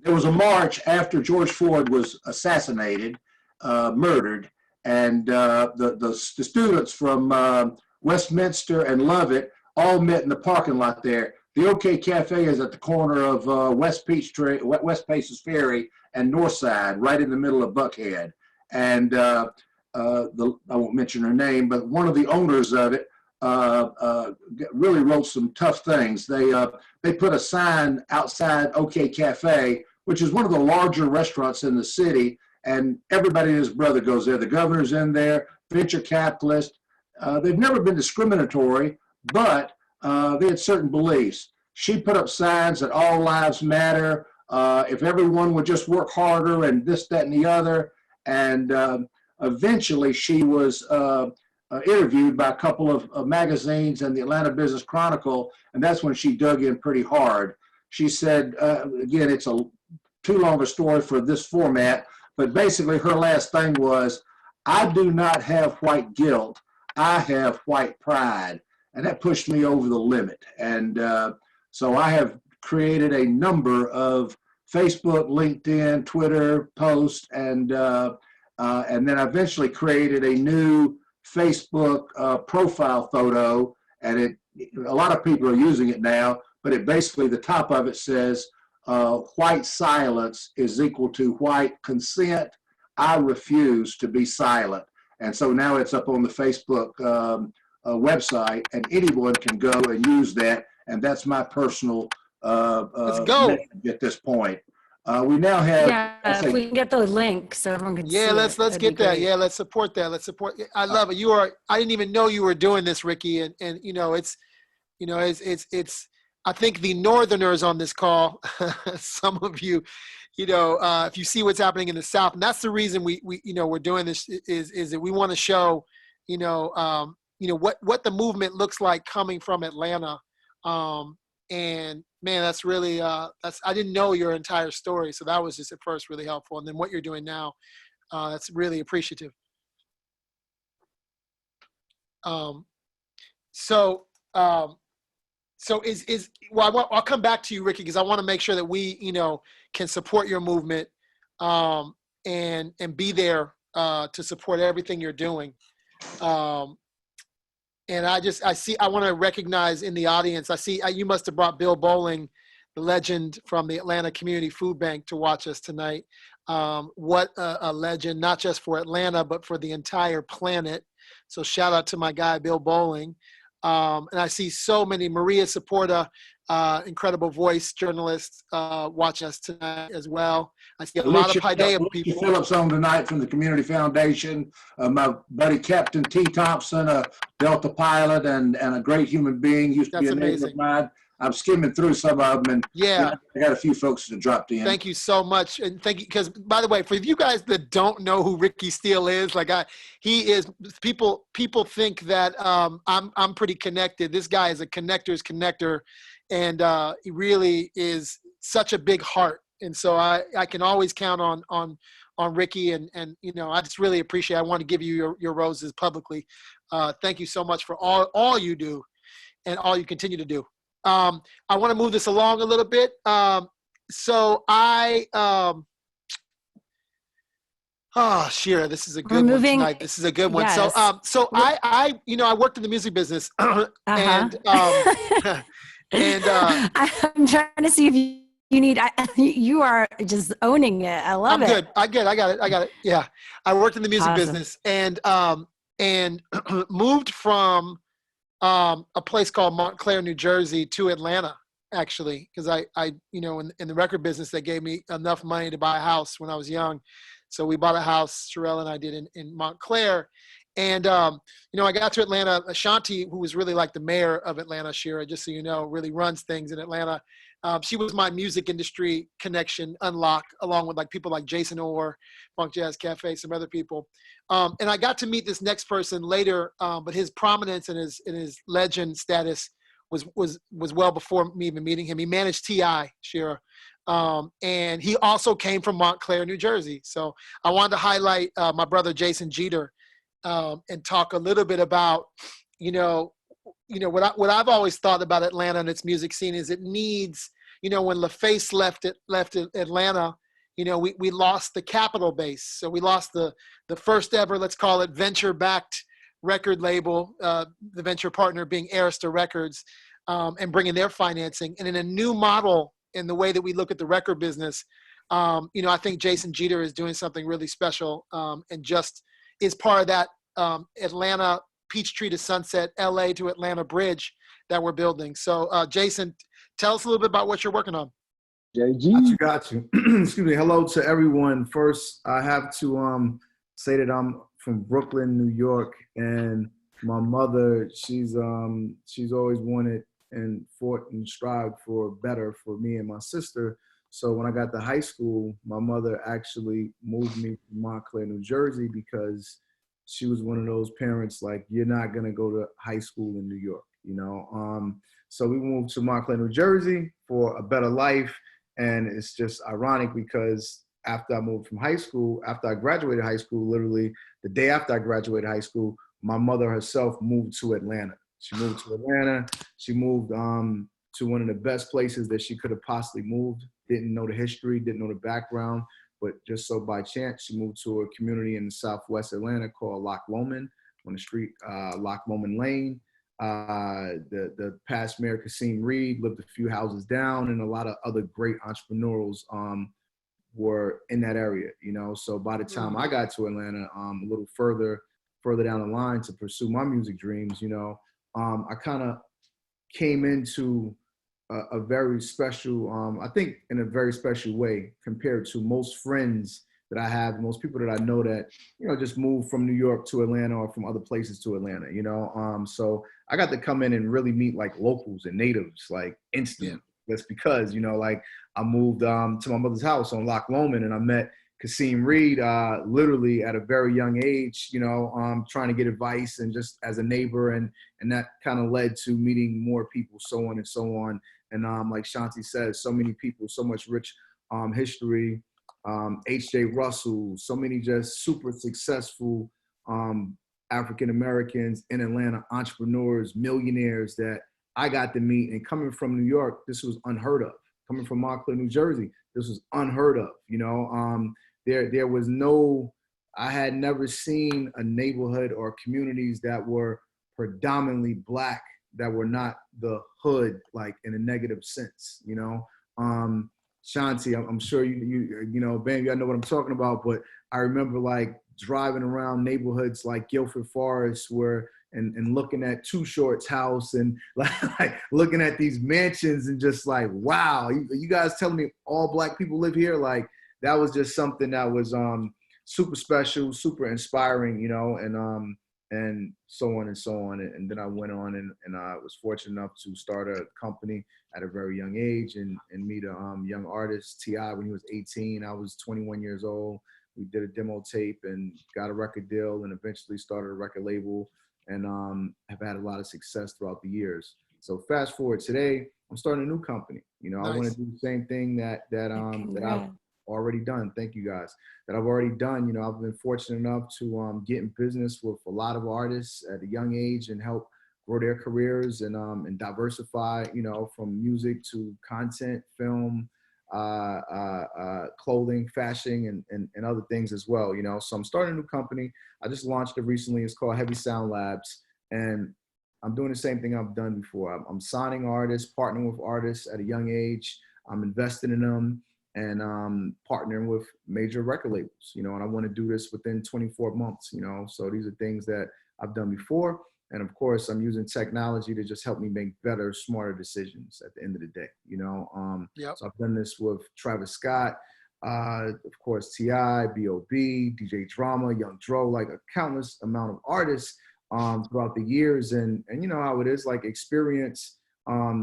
There was a march after George Floyd was assassinated, murdered, and the students from Westminster and Lovett all met in the parking lot there. The OK Cafe is at the corner of West Paces Ferry and Northside, right in the middle of Buckhead. And I won't mention her name, but one of the owners of it really wrote some tough things. They put a sign outside OK Cafe, which is one of the larger restaurants in the city, and everybody and his brother goes there. The governor's in there, venture capitalist. They've never been discriminatory, but they had certain beliefs. She put up signs that all lives matter. If everyone would just work harder and this, that, and the other. And eventually she was interviewed by a couple of magazines and the Atlanta Business Chronicle, and that's when she dug in pretty hard. She said, again, it's a too long a story for this format, but basically her last thing was, I do not have white guilt, I have white pride. And that pushed me over the limit. And so I have created a number of Facebook, LinkedIn, Twitter posts, and then I eventually created a new Facebook profile photo, and a lot of people are using it now, but it basically, the top of it says, white silence is equal to white consent. I refuse to be silent. And so now it's up on the Facebook website, and anyone can go and use that. And that's my personal Let's go. message at this point. We now have, Yeah, if we can get the link so everyone can see Yeah, let's it, that'd get be that. great. Yeah, let's support that. Let's support. I love it. I didn't even know you were doing this, Ricky. And it's I think the Northerners on this call, some of you, if you see what's happening in the South, and that's the reason we're doing this is that we want to show, what the movement looks like coming from Atlanta. And man, that's really, I didn't know your entire story. So that was just at first really helpful. And then what you're doing now, that's really appreciative. I'll come back to you, Ricky, because I want to make sure that we, can support your movement, and be there, to support everything you're doing. And I want to recognize in the audience, you must have brought Bill Bowling, the legend from the Atlanta Community Food Bank, to watch us tonight. What a legend, not just for Atlanta, but for the entire planet. So shout out to my guy, Bill Bowling. And I see so many, Maria Saporta, incredible voice journalist, watching us tonight as well. I see a lot of Paideia people. Phillips on tonight from the Community Foundation. My buddy Captain T. Thompson, a Delta pilot and a great human being, used to be a neighbor of mine. I'm skimming through some of them, and yeah, I got a few folks that dropped in. Thank you so much, and thank you, because by the way, for you guys that don't know who Ricky Steele is, he is. People think that I'm pretty connected. This guy is a connector's connector, and he really is such a big heart. And so I can always count on Ricky, and I just really appreciate. I want to give you your roses publicly. Thank you so much for all you do, and all you continue to do. I want to move this along a little bit. Shira, this is a good one tonight. This is a good one. Yes. I worked in the music business, and I'm trying to see if you need. You are just owning it. I love it. Good. I got it. Yeah, I worked in the music business, and moved from a place called Montclair, New Jersey, to Atlanta, actually, because I in the record business, they gave me enough money to buy a house when I was young. So we bought a house, Shira and I did, in Montclair. And, I got to Atlanta. Shanti, who was really like the mayor of Atlanta, Shira, just so you know, really runs things in Atlanta. She was my music industry connection unlock, along with people like Jason Orr, Funk Jazz Cafe, some other people. And I got to meet this next person later, but his prominence and his legend status was well before me even meeting him. He managed T.I., Shira. And he also came from Montclair, New Jersey. So I wanted to highlight my brother, Jason Jeter, and talk a little bit about, what I've always thought about Atlanta and its music scene is it needs, when LaFace left Atlanta, we lost the capital base. So we lost the first ever, let's call it, venture-backed record label, the venture partner being Arista Records, and bringing their financing. And in a new model in the way that we look at the record business, I think Jason Jeter is doing something really special, and just is part of that Atlanta Peachtree to Sunset, LA to Atlanta bridge that we're building. So Jason, tell us a little bit about what you're working on. JG. Got you. Excuse me. Hello to everyone. First, I have to say that I'm from Brooklyn, New York, and my mother, she's always wanted and fought and strived for better for me and my sister. So when I got to high school, my mother actually moved me to Montclair, New Jersey, because she was one of those parents like, you're not gonna go to high school in New York, you know. So we moved to Montclair, New Jersey for a better life. And it's just ironic because after I moved from high school, after I graduated high school, literally the day after I graduated high school, my mother herself moved to Atlanta. She moved to Atlanta. She moved to one of the best places that she could have possibly moved. Didn't know the history, didn't know the background, but just so by chance, she moved to a community in Southwest Atlanta called Loch Lomond, on the street, Loch Lomond Lane. The past mayor, Kasim Reed, lived a few houses down, and a lot of other great entrepreneurs were in that area, you know. So by the time I got to Atlanta, a little further down the line to pursue my music dreams, you know, I kind of came into a very special, I think in a very special way compared to most friends that I have, most people that I know that, you know, just moved from New York to Atlanta or from other places to Atlanta, you know. So I got to come in and really meet like locals and natives like instantly. That's because, you know, like I moved to my mother's house on Loch Lomond, and I met Kasim Reed literally at a very young age, you know, trying to get advice and just as a neighbor, and that kind of led to meeting more people, so on and so on. And like Shanti says, so many people, so much rich history, H.J. Russell, so many just super successful African-Americans in Atlanta, entrepreneurs, millionaires that I got to meet. And coming from New York, this was unheard of. Coming from Montclair, New Jersey, this was unheard of, you know. There was no, I had never seen a neighborhood or communities that were predominantly Black, that were not the hood, like in a negative sense, you know. Shanti, I'm sure you know, baby, I know what I'm talking about, but I remember like driving around neighborhoods like Guilford Forest and looking at Too Short's house and like looking at these mansions and just like, wow, you guys telling me all Black people live here? Like that was just something that was super special, super inspiring, you know, and so on and so on. And then I went on and I was fortunate enough to start a company at a very young age and meet a young artist, T.I., when he was 18. I was 21 years old. We did a demo tape and got a record deal and eventually started a record label and have had a lot of success throughout the years. So fast forward today, I'm starting a new company. You know, nice. I want to do the same thing that I've already done. Thank you guys. That I've already done. You know, I've been fortunate enough to get in business with a lot of artists at a young age and help grow their careers and diversify, you know, from music to content, film, clothing, fashion, and other things as well, you know. So I'm starting a new company. I just launched it recently. It's called Heavy Sound Labs. And I'm doing the same thing I've done before. I'm signing artists, partnering with artists at a young age. I'm investing in them and partnering with major record labels, you know, and I want to do this within 24 months, you know. So these are things that I've done before. And of course, I'm using technology to just help me make better, smarter decisions at the end of the day, you know. So I've done this with Travis Scott, of course, T.I., B.O.B., DJ Drama, Young Dro, like a countless amount of artists throughout the years. And you know how it is, like experience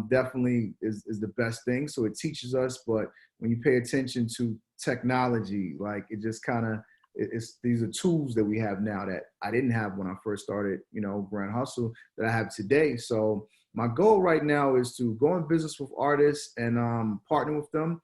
definitely is the best thing. So it teaches us, but when you pay attention to technology, like it just kind of, these are tools that we have now that I didn't have when I first started, you know, Grand Hustle, that I have today. So my goal right now is to go in business with artists and partner with them,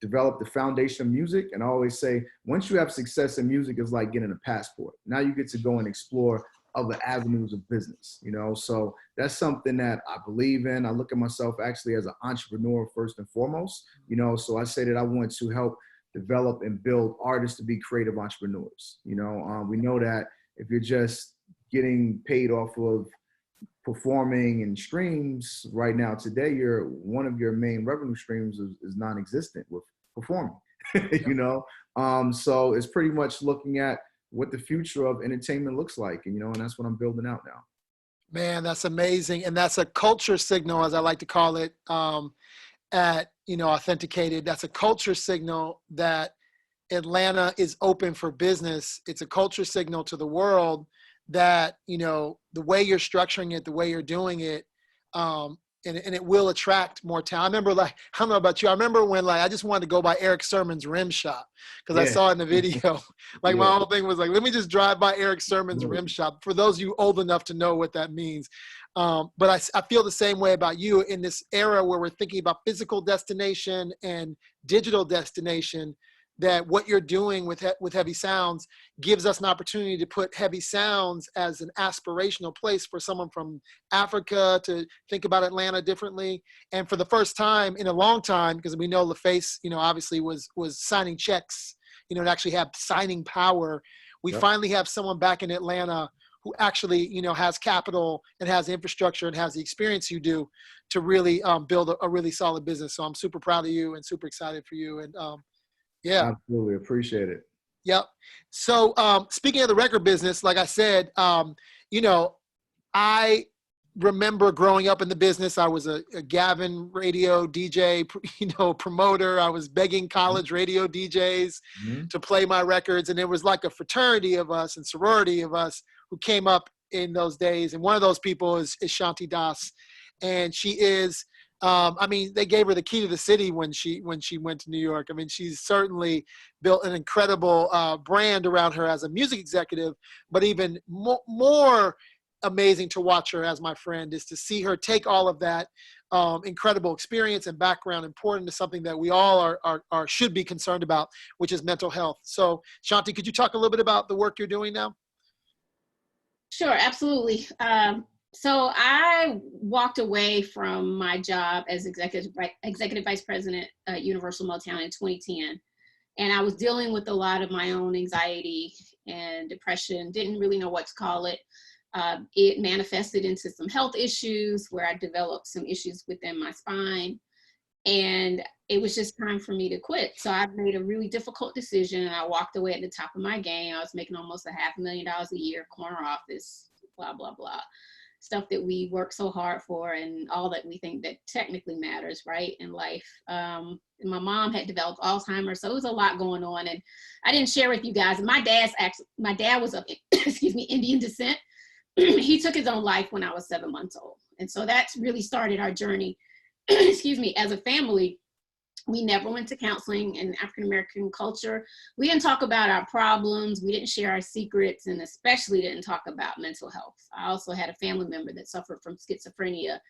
develop the foundation of music. And I always say, once you have success in music, it's like getting a passport. Now you get to go and explore other avenues of business, you know? So that's something that I believe in. I look at myself actually as an entrepreneur first and foremost, you know? So I say that I want to help develop and build artists to be creative entrepreneurs. You know, we know that if you're just getting paid off of performing and streams right now today, one of your main revenue streams is non-existent with performing, you know? So it's pretty much looking at what the future of entertainment looks like, and, you know, and that's what I'm building out now. Man, that's amazing. And that's a culture signal, as I like to call it, at, Authenticated. That's a culture signal that Atlanta is open for business. It's a culture signal to the world that, the way you're structuring it, the way you're doing it, and it will attract more talent. I remember, I don't know about you, I remember when I just wanted to go by Eric Sermon's rim shop because I saw it in the video. My whole thing was let me just drive by Eric Sermon's rim shop. For those of you old enough to know what that means. But I feel the same way about you in this era where we're thinking about physical destination and digital destination, that what you're doing with Heavy Sounds gives us an opportunity to put Heavy Sounds as an aspirational place for someone from Africa to think about Atlanta differently. And for the first time in a long time, because we know LaFace, obviously was signing checks, and actually have signing power. We finally have someone back in Atlanta who actually, has capital and has infrastructure and has the experience you do to really build a really solid business. So I'm super proud of you and super excited for you. And yeah, absolutely appreciate it. Yep. So speaking of the record business, like I said, I remember growing up in the business. I was a Gavin radio DJ, promoter. I was begging college radio DJs to play my records. And there was like a fraternity of us and sorority of us who came up in those days. And one of those people is Shanti Das. And she is, they gave her the key to the city when she went to New York. She's certainly built an incredible brand around her as a music executive, but even more amazing to watch her as my friend is to see her take all of that incredible experience and background important to something that we all are should be concerned about, which is mental health. So Shanti, could you talk a little bit about the work you're doing now? Sure, absolutely. So I walked away from my job as executive vice president at Universal Motown in 2010. And I was dealing with a lot of my own anxiety and depression, didn't really know what to call it. It manifested into some health issues where I developed some issues within my spine. And it was just time for me to quit. So I made a really difficult decision and I walked away at the top of my game. I was making almost $500,000 a year, corner office, blah, blah, blah. Stuff that we work so hard for and all that we think that technically matters, right, in life. My mom had developed Alzheimer's, so it was a lot going on. And I didn't share with you guys. My dad was of, Indian descent. He took his own life when I was 7 months old. And so that's really started our journey, as a family. We never went to counseling in African-American culture. We didn't talk about our problems. We didn't share our secrets, and especially didn't talk about mental health. I also had a family member that suffered from schizophrenia,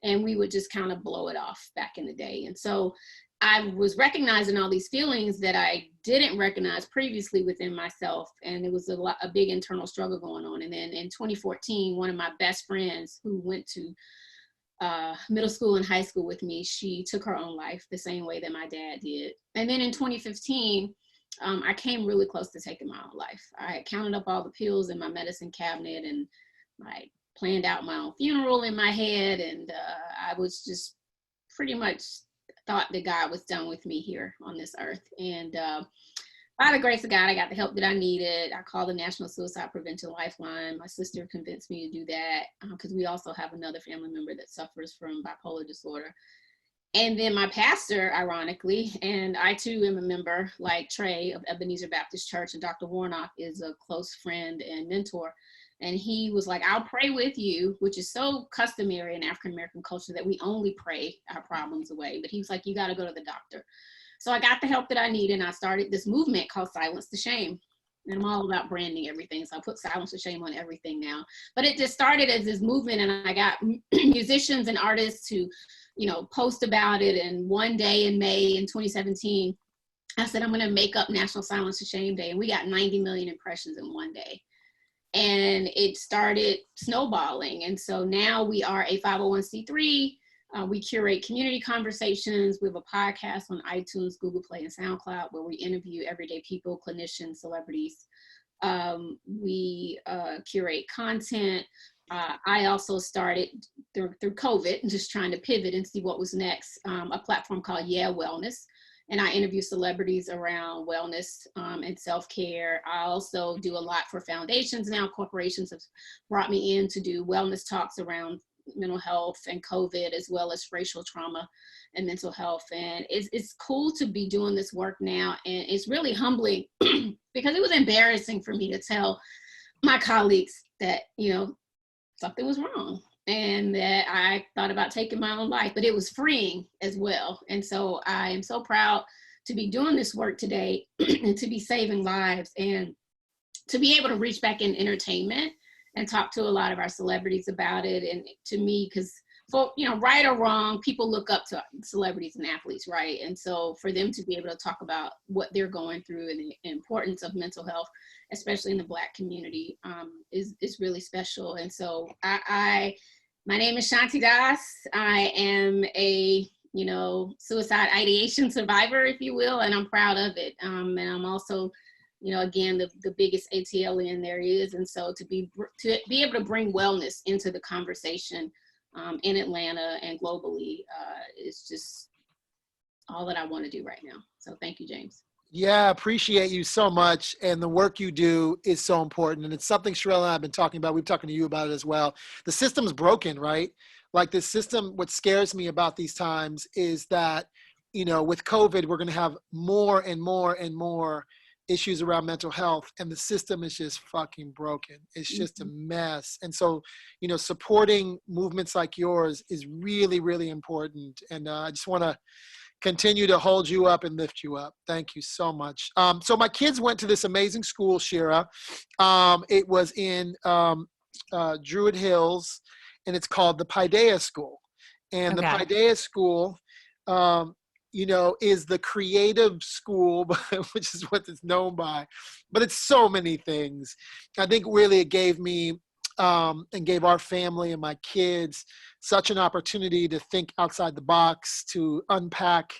and we would just kind of blow it off back in the day. And so I was recognizing all these feelings that I didn't recognize previously within myself, and it was a big internal struggle going on. And then in 2014, one of my best friends who went to middle school and high school with me, she took her own life the same way that my dad did. And then in 2015, I came really close to taking my own life. I had counted up all the pills in my medicine cabinet and I planned out my own funeral in my head. And I was just pretty much thought that God was done with me here on this earth. And by the grace of God, I got the help that I needed. I called the National Suicide Prevention Lifeline. My sister convinced me to do that because we also have another family member that suffers from bipolar disorder. And then my pastor, ironically, and I too am a member, like Trey, of Ebenezer Baptist Church, and Dr. Warnock is a close friend and mentor. And he was like, I'll pray with you, which is so customary in African-American culture that we only pray our problems away. But he was like, you got to go to the doctor. So I got the help that I needed, and I started this movement called Silence the Shame. And I'm all about branding everything, so I put Silence the Shame on everything now. But it just started as this movement, and I got musicians and artists to, post about it. And one day in May in 2017, I said, I'm going to make up National Silence the Shame Day, and we got 90 million impressions in one day. And it started snowballing. And so now we are a 501c3. We curate community conversations. We have a podcast on iTunes, Google Play, and SoundCloud where we interview everyday people, clinicians, celebrities. We curate content. I also started through COVID and just trying to pivot and see what was next, a platform called Yeah Wellness. and I interview celebrities around wellness and self-care. I also do a lot for foundations now. Corporations have brought me in to do wellness talks around mental health and COVID, as well as racial trauma and mental health. And it's cool to be doing this work now. And it's really humbling because it was embarrassing for me to tell my colleagues that, you know, something was wrong and that I thought about taking my own life, but it was freeing as well. And so I am so proud to be doing this work today and to be saving lives and to be able to reach back in entertainment and talk to a lot of our celebrities about it. And to me, because for, you know, right or wrong, people look up to celebrities and athletes, right? And so for them to be able to talk about what they're going through and the importance of mental health, especially in the Black community, is really special. And so my name is Shanti Das. I am a, you know, suicide ideation survivor, if you will, and I'm proud of it. And I'm also, you know, again, the biggest ATLien there is. And so to be able to bring wellness into the conversation in Atlanta and globally is just all that I want to do right now. So thank you, James. Yeah, appreciate you so much. And the work you do is so important. And it's something Shira and I have been talking about. We've been talking to you about it as well. The system's broken, right? Like the system, what scares me about these times is that, you know, with COVID, we're going to have more and more and more issues around mental health, and the system is just fucking broken. It's just a mess. And so, you know, supporting movements like yours is really, really important. And I just want to continue to hold you up and lift you up. Thank you so much. So my kids went to this amazing school, Shira. It was in Druid Hills, and it's called the Paideia School. And the Paideia School, you know, is the creative school, which is what it's known by. But it's so many things. I think really it gave me and gave our family and my kids such an opportunity to think outside the box, to unpack,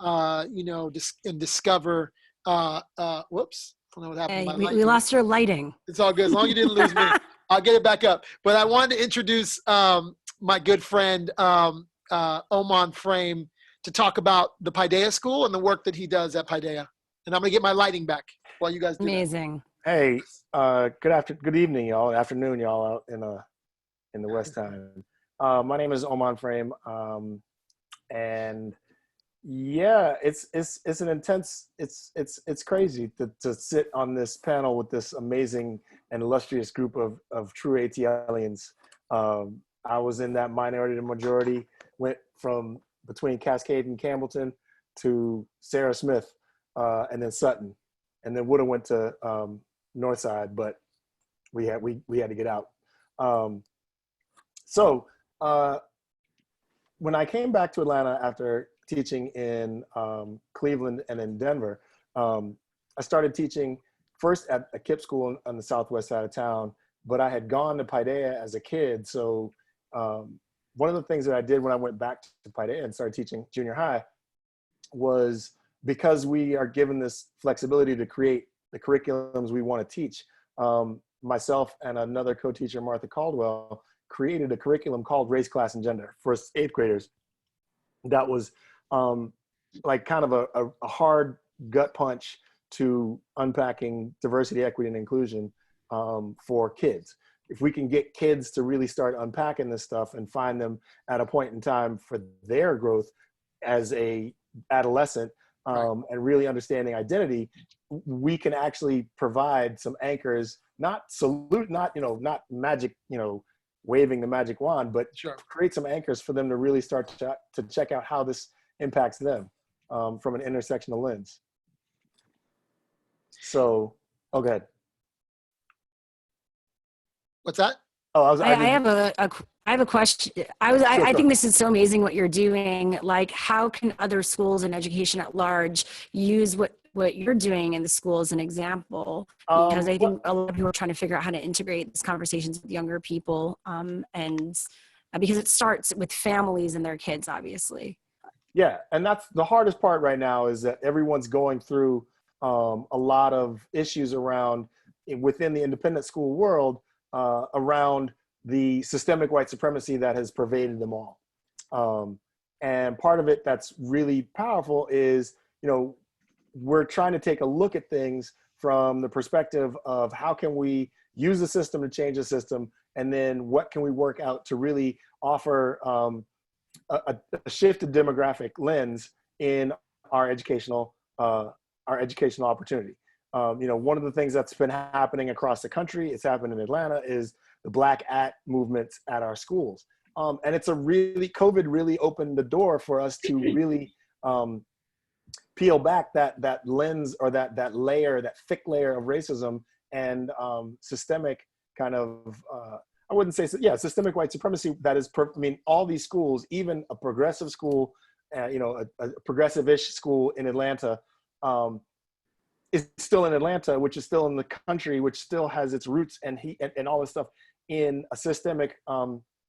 you know, and discover. Whoops, I don't know what happened. Hey, we lost your lighting. It's all good. As long as you didn't lose me, I'll get it back up. But I wanted to introduce my good friend, Oman Frame, to talk about the Paideia School and the work that he does at Paideia. And I'm going to get my lighting back while you guys do Amazing. that. Hey, good evening, y'all. Afternoon, y'all, out in the West time. My name is Oman Frame, and yeah, it's an intense. It's crazy to sit on this panel with this amazing and illustrious group of true ATLians. I was in that minority to majority. Went from between Cascade and Campbellton to Sarah Smith, and then Sutton, and then would have went to Northside, but we had to get out. So when I came back to Atlanta after teaching in Cleveland and in Denver, I started teaching first at a KIPP school on the southwest side of town, but I had gone to Paideia as a kid. So one of the things that I did when I went back to Paideia and started teaching junior high was, because we are given this flexibility to create the curriculums we want to teach, myself and another co-teacher, Martha Caldwell, created a curriculum called Race, Class, and Gender for 8th graders. That was like kind of a hard gut punch to unpacking diversity, equity, and inclusion for kids. If we can get kids to really start unpacking this stuff and find them at a point in time for their growth as a adolescent, and really understanding identity, we can actually provide some anchors, not magic, waving the magic wand, but create some anchors for them to really start to check out how this impacts them from an intersectional lens. So, go ahead. What's that? Oh, I have a question. I think this is so amazing what you're doing. Like, how can other schools and education at large use what you're doing in the school as an example? Because I think a lot of people are trying to figure out how to integrate these conversations with younger people, and because it starts with families and their kids, obviously. Yeah, and that's the hardest part right now, is that everyone's going through a lot of issues within the independent school world, around the systemic white supremacy that has pervaded them all. And part of it that's really powerful is you know, we're trying to take a look at things from the perspective of how can we use the system to change the system, and then what can we work out to really offer a shifted demographic lens in our educational opportunity. You know, one of the things that's been happening across the country, it's happened in Atlanta, is the Black AT movements at our schools. And it's COVID really opened the door for us to really peel back that lens, or that layer, that thick layer of racism and systemic kind of, I wouldn't say, systemic white supremacy that is, I mean, all these schools, even a progressive school, you know, a progressive-ish school in Atlanta, is still in Atlanta, which is still in the country, which still has its roots and all this stuff in a systemic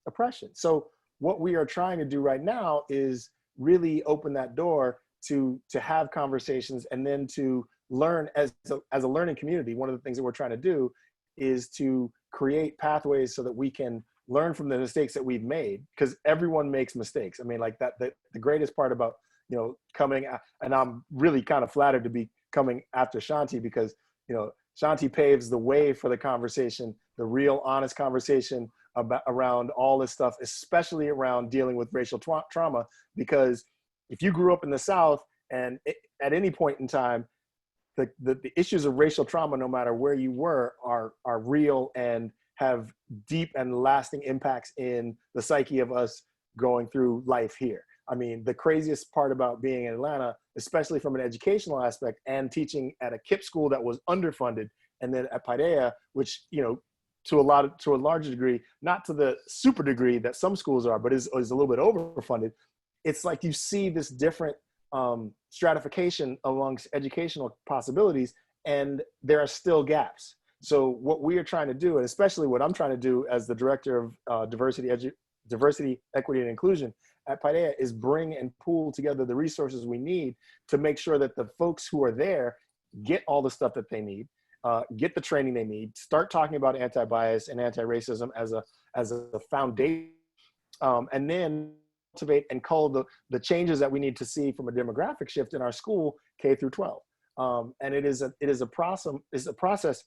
oppression. So what we are trying to do right now is really open that door to have conversations, and then to learn as a learning community. One of the things that we're trying to do is to create pathways so that we can learn from the mistakes that we've made, because everyone makes mistakes. I mean, like the greatest part about, you know, coming, and I'm really kind of flattered to be coming after Shanti, because, you know, Shanti paves the way for the conversation, the real honest conversation around all this stuff, especially around dealing with racial trauma. Because if you grew up in the South, and at any point in time, the issues of racial trauma, no matter where you were, are real and have deep and lasting impacts in the psyche of us going through life here. I mean, the craziest part about being in Atlanta, especially from an educational aspect, and teaching at a KIPP school that was underfunded, and then at Paideia, which, you know, to a larger degree, not to the super degree that some schools are, but is a little bit overfunded. It's like you see this different stratification amongst educational possibilities, and there are still gaps. So what we are trying to do, and especially what I'm trying to do as the director of diversity, equity, and inclusion at Paideia, is bring and pool together the resources we need to make sure that the folks who are there get all the stuff that they need, get the training they need, start talking about anti-bias and anti-racism as a foundation, and then cultivate and cull the changes that we need to see from a demographic shift in our school, K through 12. And it is a process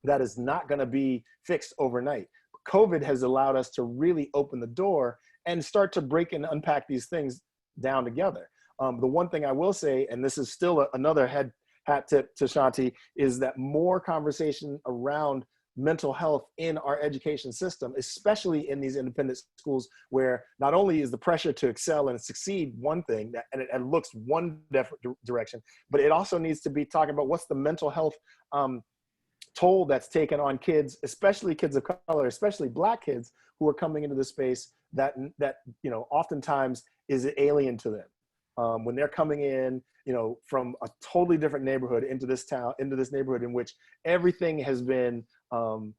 that is not going to be fixed overnight. COVID has allowed us to really open the door and start to break and unpack these things down together. The one thing I will say, and this is still another hat tip to Shanti, is that more conversation around mental health in our education system, especially in these independent schools, where not only is the pressure to excel and succeed one thing, and it looks one direction, but it also needs to be talking about what's the mental health toll that's taken on kids, especially kids of color, especially Black kids who are coming into the space that you know, oftentimes is alien to them. When they're coming in, you know, from a totally different neighborhood into this neighborhood in which everything has been kind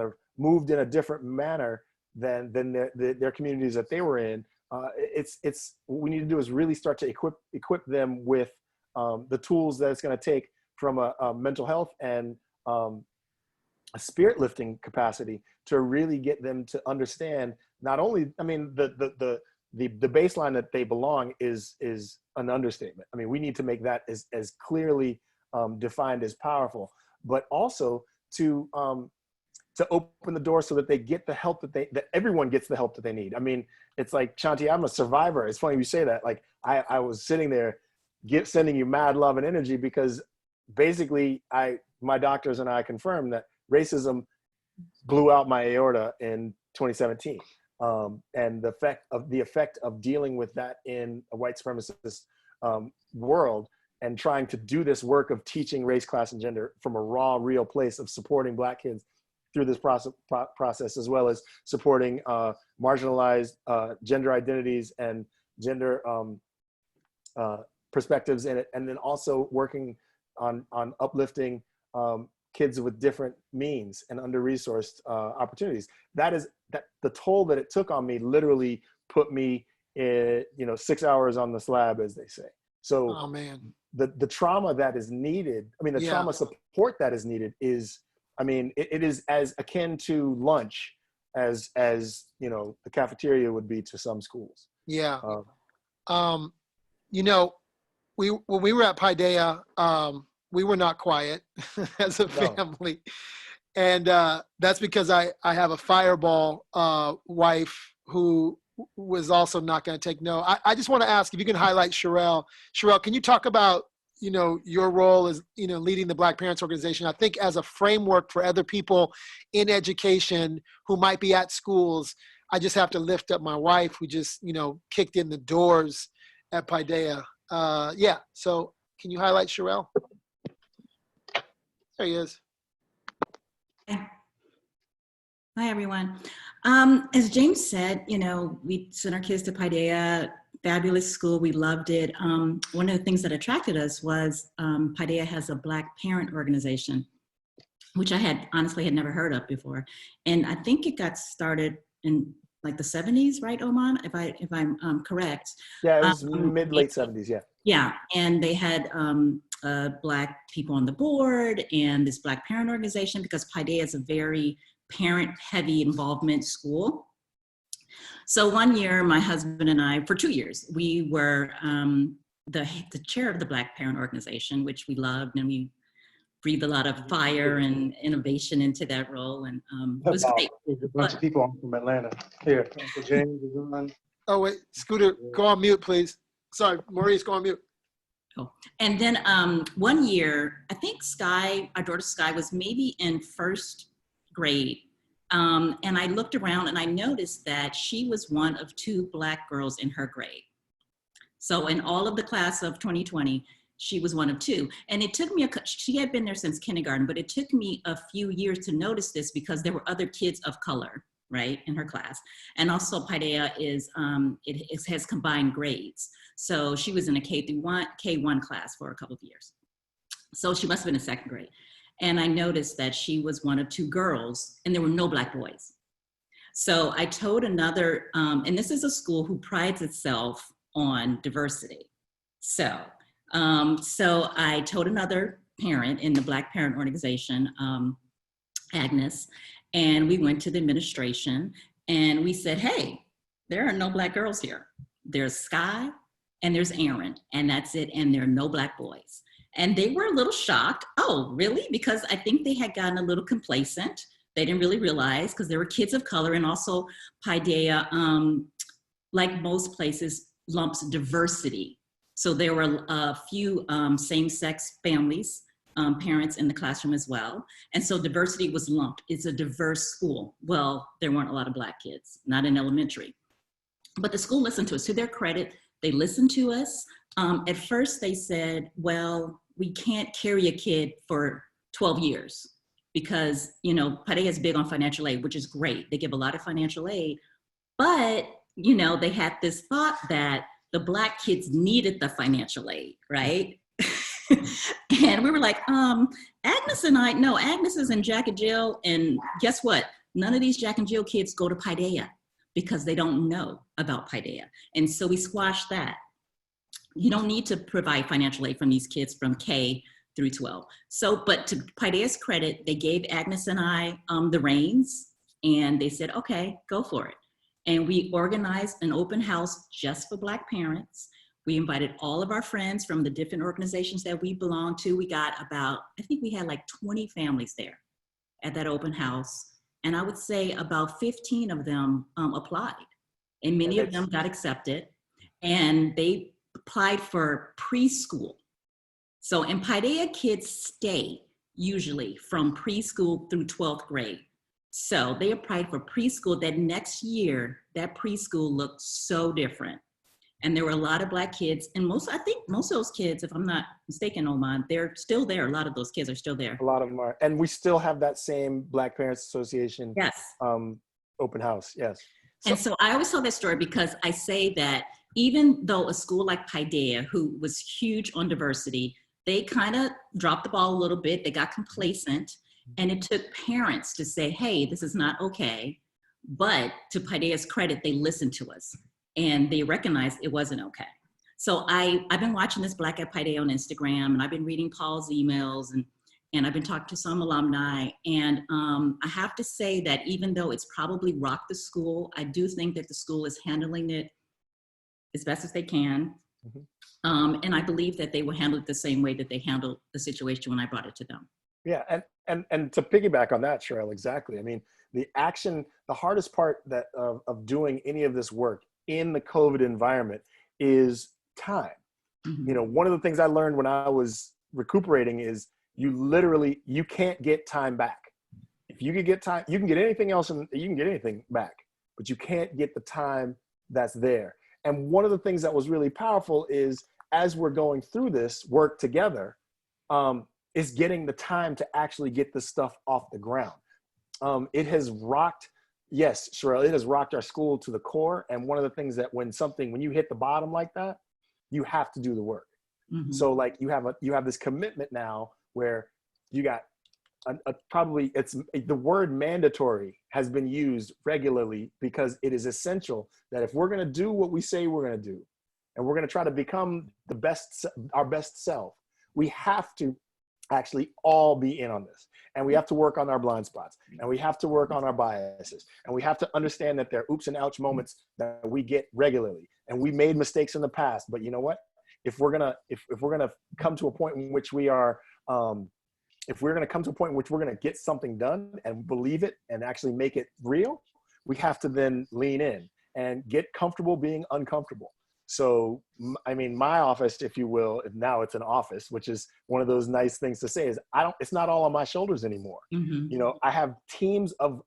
of moved in a different manner than their communities that they were in. It's what we need to do is really start to equip them with the tools that it's going to take from a mental health and a spirit lifting capacity to really get them to understand not only, I mean, the baseline that they belong is an understatement. I mean, we need to make that as clearly defined as powerful, but also to open the door so that they get the help that everyone gets the help that they need. I mean, it's like, Shanti, I'm a survivor. It's funny you say that. Like, I was sitting there sending you mad love and energy, because basically my doctors and I confirmed that racism blew out my aorta in 2017. And the effect of dealing with that in a white supremacist world, and trying to do this work of teaching race, class, and gender from a raw, real place of supporting Black kids through this process, as well as supporting marginalized gender identities and gender perspectives in it, and then also working on uplifting kids with different means and under-resourced opportunities. That the toll that it took on me literally put me in, 6 hours on the slab, as they say. So oh, man. The trauma that is needed, the trauma support that is needed is, it is as akin to lunch as the cafeteria would be to some schools. Yeah. when we were at Paideia, we were not quiet as a No. family. And that's because I have a fireball wife who was also not going to take no. I just want to ask if you can highlight Sherelle. Sherelle, can you talk about, your role as, leading the Black Parents Organization, I think as a framework for other people in education who might be at schools. I just have to lift up my wife who just, kicked in the doors at Paideia. Yeah, so can you highlight Sherelle? There he is. Hi, everyone. As James said, we sent our kids to Paideia, fabulous school. We loved it. One of the things that attracted us was Paideia has a Black parent organization, which I honestly had never heard of before. And I think it got started in like the 70s, right, Oman? If I'm correct. Yeah, it was mid-late 70s, yeah. Yeah, and they had Black people on the board and this Black parent organization, because Paideia is a very parent-heavy involvement school. So one year, my husband and I, for 2 years, we were the chair of the Black parent organization, which we loved, and we breathed a lot of fire and innovation into that role, and it was great. There's a bunch of people from Atlanta. Here, Uncle James is on. Oh, wait, Scooter, go on mute, please. Sorry, Maurice, go on mute. Oh, and then one year, I think Sky, our daughter Sky, was maybe in first grade. And I looked around and I noticed that she was one of 2 Black girls in her grade. So in all of the class of 2020, she was one of 2. And it took me, she had been there since kindergarten, but it took me a few years to notice this because there were other kids of color, right, in her class. And also Paideia it has combined grades. So she was in a K1 class for a couple of years. So she must have been in 2nd grade. And I noticed that she was one of 2 girls and there were no Black boys. So I told another, and this is a school who prides itself on diversity. So I told another parent in the Black parent organization, Agnes, and we went to the administration and we said, hey, there are no Black girls here. There's Sky and there's Aaron, and that's it. And there are no Black boys. And they were a little shocked. Oh, really? Because I think they had gotten a little complacent. They didn't really realize, because there were kids of color, and also Paideia, like most places, lumps diversity. So there were a few same-sex families, parents in the classroom as well. And so diversity was lumped. It's a diverse school. Well, there weren't a lot of Black kids, not in elementary. But the school listened to us. To their credit, they listened to us. At first they said, well, we can't carry a kid for 12 years because, Paideia is big on financial aid, which is great. They give a lot of financial aid, but, they had this thought that the Black kids needed the financial aid, right? And we were like, Agnes and I, no, Agnes is in Jack and Jill, and guess what? None of these Jack and Jill kids go to Paideia because they don't know about Paideia. And so we squashed that. You don't need to provide financial aid from these kids from K through 12. So, but to Paideia's credit, they gave Agnes and I the reins, and they said, okay, go for it. And we organized an open house just for Black parents. We invited all of our friends from the different organizations that we belong to. We got about, I think we had like 20 families there at that open house. And I would say about 15 of them applied, and many of them got accepted, and they applied for preschool. So in Paideia, kids stay usually from preschool through 12th grade. So they applied for preschool. That next year, that preschool looked so different. And there were a lot of Black kids, and I think most of those kids, if I'm not mistaken, Oman, they're still there. A lot of those kids are still there. A lot of them are. And we still have that same Black Parents Association open house, yes. And so I always tell that story because I say that even though a school like Paideia, who was huge on diversity, they kind of dropped the ball a little bit. They got complacent, and it took parents to say, hey, this is not okay. But to Paideia's credit, they listened to us and they recognized it wasn't okay. So I've been watching this Black at Paideia on Instagram, and I've been reading Paul's emails, and I've been talking to some alumni. And I have to say that even though it's probably rocked the school, I do think that the school is handling it as best as they can. And I believe that they will handle it the same way that they handled the situation when I brought it to them. Yeah, and to piggyback on that, Cheryl, exactly. I mean, the hardest part of doing any of this work in the COVID environment is time. You know, one of the things I learned when I was recuperating is you can't get time back. If you could get time, you can get anything else and you can get anything back, but you can't get the time that's there. And one of the things that was really powerful is as we're going through this work together, is getting the time to actually get this stuff off the ground. It has rocked, yes, Cheryl, it has rocked our school to the core. And one of the things that when you hit the bottom like that, you have to do the work. So like you have this commitment now where you got probably the word mandatory has been used regularly because it is essential that if we're going to do what we say we're going to do, and we're going to try to become our best self, we have to actually all be in on this. And we have to work on our blind spots, and we have to work on our biases, and we have to understand that there are oops and ouch moments that we get regularly. And we made mistakes in the past, but you know what? If we're gonna come to a point in which we are, if we're gonna come to a point in which we're gonna get something done and believe it and actually make it real, we have to then lean in and get comfortable being uncomfortable. So, I mean, my office, if you will, now it's an office, which is one of those nice things to say is it's not all on my shoulders anymore. You know, I have teams there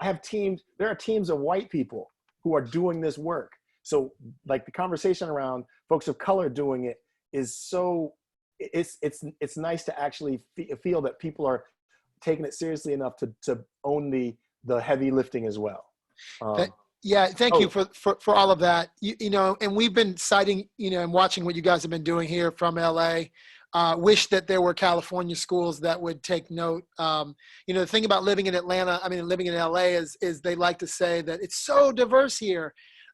are teams of white people who are doing this work. So like the conversation around folks of color doing it is it's nice to actually feel that people are taking it seriously enough to own the heavy lifting as well. Yeah, thank you for all of that. You know, and we've been citing, you know, and watching what you guys have been doing here from LA. Wish that there were California schools that would take note. You know, the thing about living in Atlanta, living in LA is they like to say that it's so diverse here,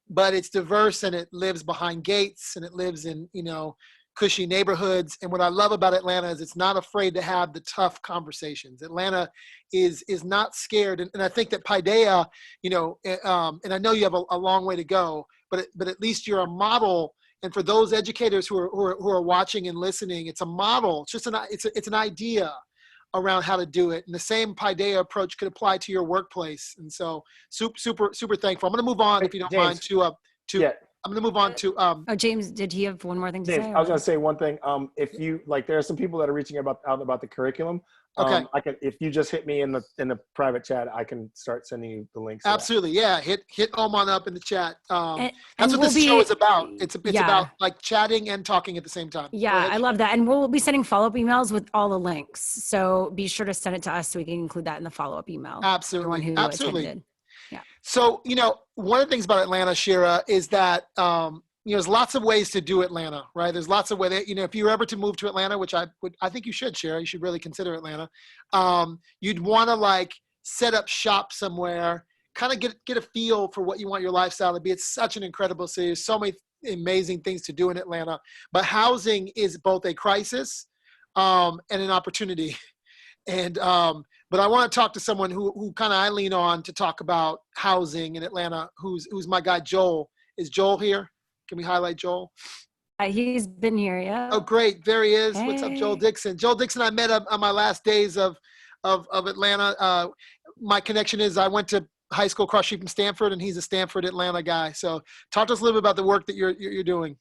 but it's diverse and it lives behind gates and it lives in, you know, cushy neighborhoods. And what I love about Atlanta is it's not afraid to have the tough conversations. Atlanta is not scared. And I think that Paideia, you know, and I know you have a long way to go, but at least you're a model. And for those educators who are watching and listening, it's a model. It's just it's an idea around how to do it. And the same Paideia approach could apply to your workplace. And so super thankful. I'm going to move on, if you don't mind, I'm going to move on to. Oh, James, did he have one more thing to say? I was going to say one thing. If you there are some people that are reaching out about the curriculum. Okay. If you just hit me in the private chat, I can start sending you the links. Absolutely, yeah. Hit Oman up in the chat. That's what we'll this show is about. It's about like chatting and talking at the same time. Yeah, I love that. And we'll be sending follow-up emails with all the links. So be sure to send it to us so we can include that in the follow-up email. Absolutely, absolutely. Attended. Yeah. So, you know, one of the things about Atlanta, Shira, is that, you know, there's lots of ways to do Atlanta, right? There's lots of ways, you know, if you were ever to move to Atlanta, which I think you should, Shira, you should really consider Atlanta. You'd want to like set up shop somewhere, kind of get a feel for what you want your lifestyle to be. It's such an incredible city. There's so many amazing things to do in Atlanta, but housing is both a crisis and an opportunity. And, but I want to talk to someone who kind of I lean on to talk about housing in Atlanta, who's my guy, Joel. Is Joel here? Can we highlight Joel? He's been here, yeah. Oh, great. There he is. Hey. What's up, Joel Dixon? Joel Dixon, I met on my last days of Atlanta. My connection is I went to high school across street from Stanford, and he's a Stanford, Atlanta guy. So talk to us a little bit about the work that you're doing.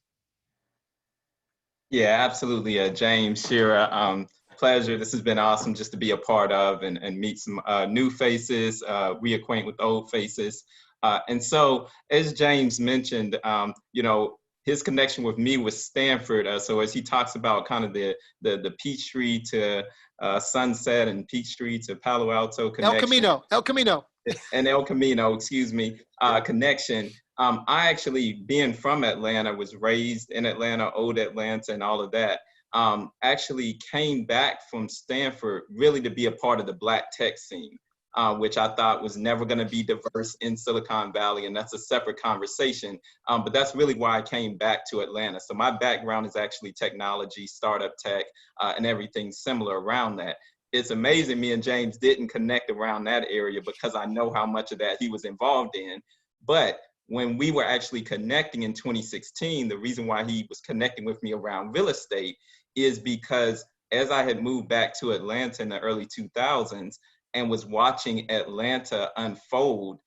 Yeah, absolutely. James, Shira, pleasure. This has been awesome just to be a part of and meet some new faces, reacquaint with old faces. And so, as James mentioned, you know, his connection with me was Stanford. So as he talks about kind of the Peachtree to Sunset and Peachtree to Palo Alto connection. El Camino. And El Camino, excuse me, connection. I actually, being from Atlanta, was raised in Atlanta, old Atlanta and all of that. Actually came back from Stanford really to be a part of the Black tech scene. Which I thought was never going to be diverse in Silicon Valley, and that's a separate conversation. But that's really why I came back to Atlanta. So my background is actually technology, startup tech, and everything similar around that. It's amazing me and James didn't connect around that area because I know how much of that he was involved in. But when we were actually connecting in 2016, the reason why he was connecting with me around real estate is because as I had moved back to Atlanta in the early 2000s and was watching Atlanta unfold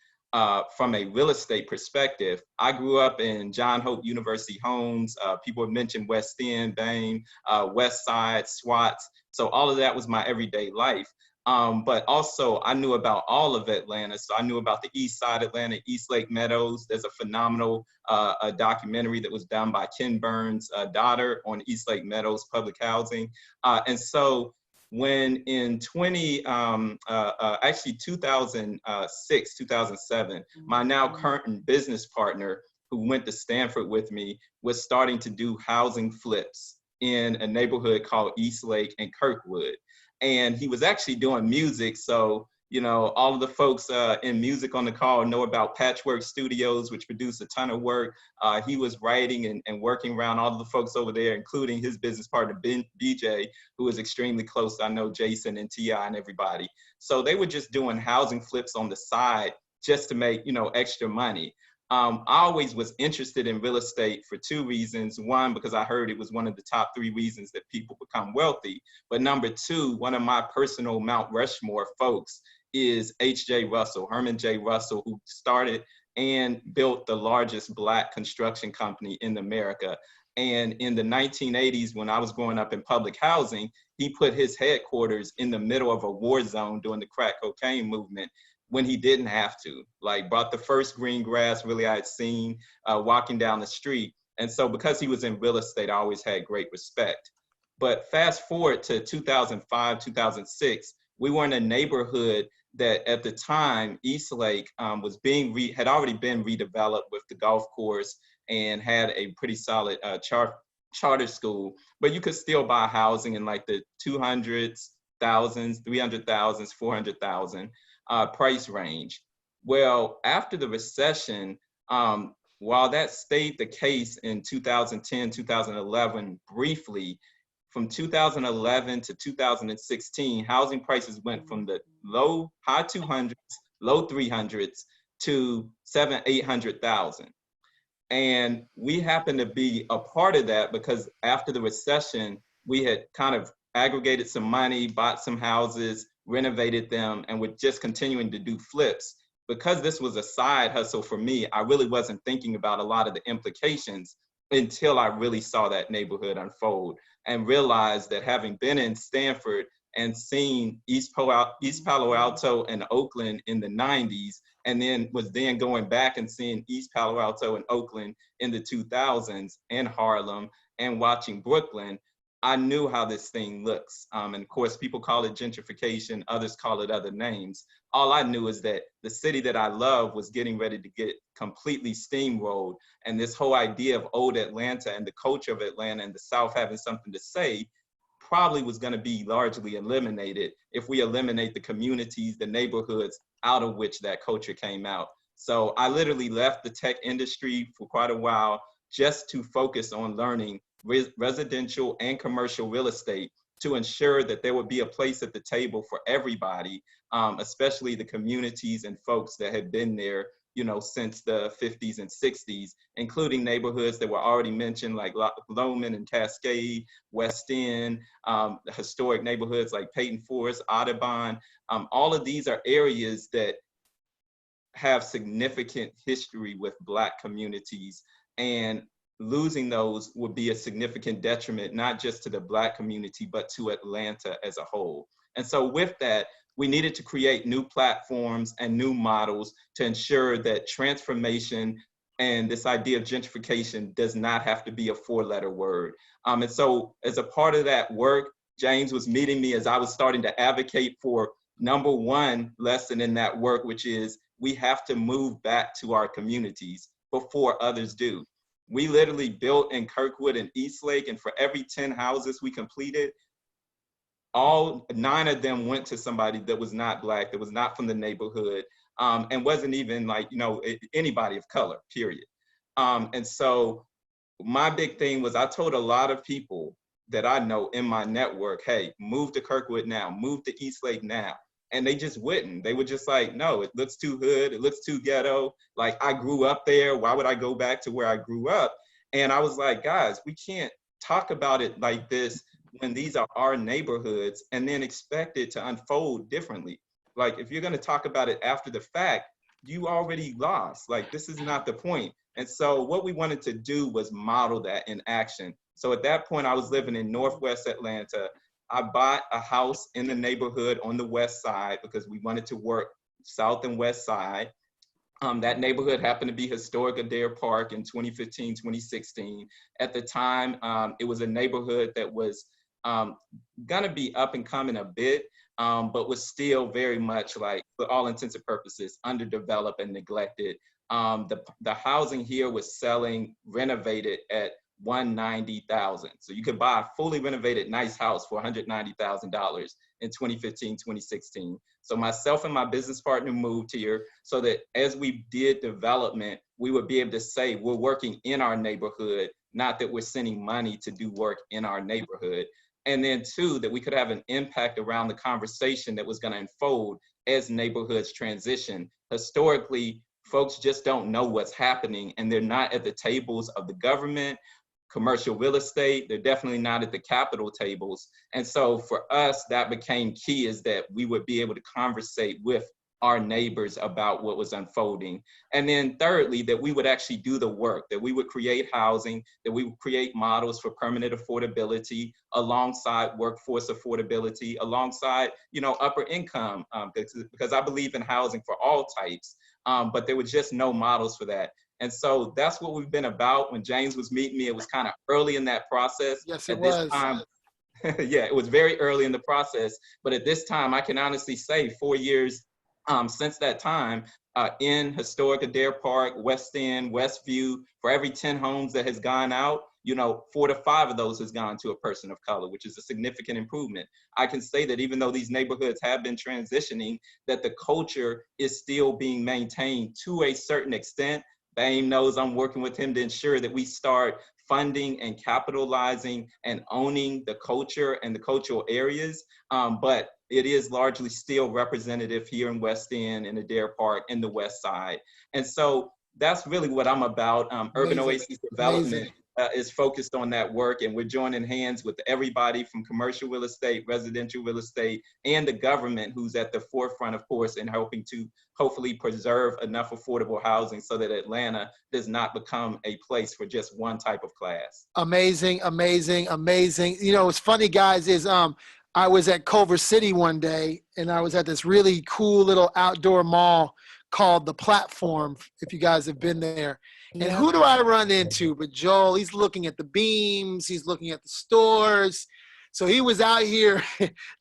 from a real estate perspective. I grew up in John Hope University homes. People have mentioned West End, Bain, West Side, SWATs. So all of that was my everyday life. But also I knew about all of Atlanta. So I knew about the East Side Atlanta, East Lake Meadows. There's a phenomenal a documentary that was done by Ken Burns' daughter on East Lake Meadows public housing. And so when in 2006, 2007, my now current business partner who went to Stanford with me was starting to do housing flips in a neighborhood called East Lake and Kirkwood. And he was actually doing music. So, you know, all of the folks in music on the call know about Patchwork Studios, which produce a ton of work. He was writing and working around all of the folks over there, including his business partner, BJ, who is extremely close. I know Jason and T.I. and everybody. So they were just doing housing flips on the side just to make, you know, extra money. I always was interested in real estate for two reasons. One, because I heard it was one of the top 3 reasons that people become wealthy. But number 2, one of my personal Mount Rushmore folks is H.J. Russell, Herman J. Russell, who started and built the largest Black construction company in America. And in the 1980s, when I was growing up in public housing, he put his headquarters in the middle of a war zone during the crack cocaine movement, when he didn't have to, like bought the first green grass really I had seen walking down the street. And so because he was in real estate, I always had great respect. But fast forward to 2005, 2006, we were in a neighborhood that at the time, East Lake had already been redeveloped with the golf course and had a pretty solid charter school, but you could still buy housing in like the 200s, thousands, 300,000s, 400,000. Price range. Well, after the recession, while that stayed the case in 2010, 2011, briefly, from 2011 to 2016, housing prices went from the high 200s, low 300s to 800,000. And we happened to be a part of that because after the recession, we had kind of aggregated some money, bought some houses, renovated them, and we're just continuing to do flips. Because this was a side hustle for me, I really wasn't thinking about a lot of the implications until I really saw that neighborhood unfold and realized that having been in Stanford and seen East Palo Alto and Oakland in the 90s, and then was going back and seeing East Palo Alto and Oakland in the 2000s and Harlem and watching Brooklyn, I knew how this thing looks. And of course, people call it gentrification, others call it other names. All I knew is that the city that I love was getting ready to get completely steamrolled. And this whole idea of old Atlanta and the culture of Atlanta and the South having something to say probably was gonna be largely eliminated if we eliminate the communities, the neighborhoods out of which that culture came out. So I literally left the tech industry for quite a while just to focus on learning residential and commercial real estate to ensure that there would be a place at the table for everybody, especially the communities and folks that had been there, you know, since the 50s and 60s, including neighborhoods that were already mentioned like Loman and Cascade, West End, historic neighborhoods like Peyton Forest, Audubon. All of these are areas that have significant history with Black communities, and losing those would be a significant detriment, not just to the Black community, but to Atlanta as a whole. And so with that, we needed to create new platforms and new models to ensure that transformation and this idea of gentrification does not have to be a 4-letter word. And so as a part of that work, James was meeting me as I was starting to advocate for number 1 lesson in that work, which is we have to move back to our communities before others do. We literally built in Kirkwood and East Lake, and for every 10 houses we completed, all 9 of them went to somebody that was not Black, that was not from the neighborhood, and wasn't even like, you know, anybody of color, period. And so my big thing was I told a lot of people that I know in my network, hey, move to Kirkwood now, move to East Lake now. and they just wouldn't. They were just like, no, it looks too hood, it looks too ghetto. Like, I grew up there, why would I go back to where I grew up? And I was like, guys, we can't talk about it like this when these are our neighborhoods and then expect it to unfold differently. Like, if you're gonna talk about it after the fact, you already lost. Like, this is not the point. And so what we wanted to do was model that in action. So at that point, I was living in Northwest Atlanta. I bought a house in the neighborhood on the west side because we wanted to work south and west side. That neighborhood happened to be historic Adair Park in 2015, 2016. At the time, it was a neighborhood that was gonna be up and coming a bit, but was still very much, like, for all intents and purposes, underdeveloped and neglected. The housing here was selling renovated at $190,000. So you could buy a fully renovated nice house for $190,000 in 2015, 2016. So myself and my business partner moved here so that as we did development, we would be able to say we're working in our neighborhood, not that we're sending money to do work in our neighborhood. And then two, that we could have an impact around the conversation that was going to unfold as neighborhoods transition. Historically, folks just don't know what's happening, and they're not at the tables of the government, commercial real estate. They're definitely not at the capital tables. And so for us, that became key, is that we would be able to conversate with our neighbors about what was unfolding. And then thirdly, that we would actually do the work, that we would create housing, that we would create models for permanent affordability alongside workforce affordability, alongside, you know, upper income, because I believe in housing for all types, but there were just no models for that. And so that's what we've been about. When James was meeting me, it was kind of early in that process. Yes, it was. Yeah, it was very early in the process. But at this time, I can honestly say 4 years since that time, in historic Adair Park, West End, Westview, for every 10 homes that has gone out, you know, 4 to 5 of those has gone to a person of color, which is a significant improvement. I can say that even though these neighborhoods have been transitioning, that the culture is still being maintained to a certain extent. Bane knows I'm working with him to ensure that we start funding and capitalizing and owning the culture and the cultural areas. But it is largely still representative here in West End, in Adair Park, in the West Side. And so that's really what I'm about. Urban Oasis Development is focused on that work, and we're joining hands with everybody from commercial real estate, residential real estate, and the government, who's at the forefront, of course, in helping to hopefully preserve enough affordable housing so that Atlanta does not become a place for just one type of class. Amazing, amazing, amazing. You know, what's funny, guys, is I was at Culver City one day, and I was at this really cool little outdoor mall called The Platform, if you guys have been there. And who do I run into but Joel? He's looking at the beams, he's looking at the stores. So he was out here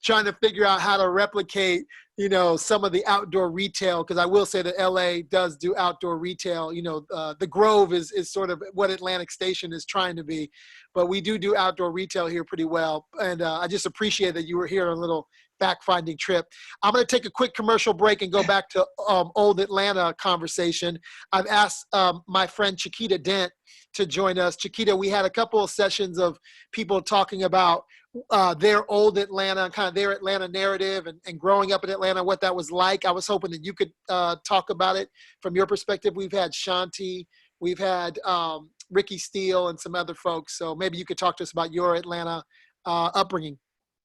trying to figure out how to replicate, you know, some of the outdoor retail, because I will say that LA does do outdoor retail. You know, the Grove is sort of what Atlantic Station is trying to be, but we do outdoor retail here pretty well. And I just appreciate that you were here on a little fact-finding trip. I'm going to take a quick commercial break and go back to old Atlanta conversation. I've asked my friend Chiquita Dent to join us. Chiquita, we had a couple of sessions of people talking about their old Atlanta, kind of their Atlanta narrative, and growing up in Atlanta, what that was like. I was hoping that you could talk about it from your perspective. We've had Shanti, we've had Ricky Steele, and some other folks. So maybe you could talk to us about your Atlanta upbringing.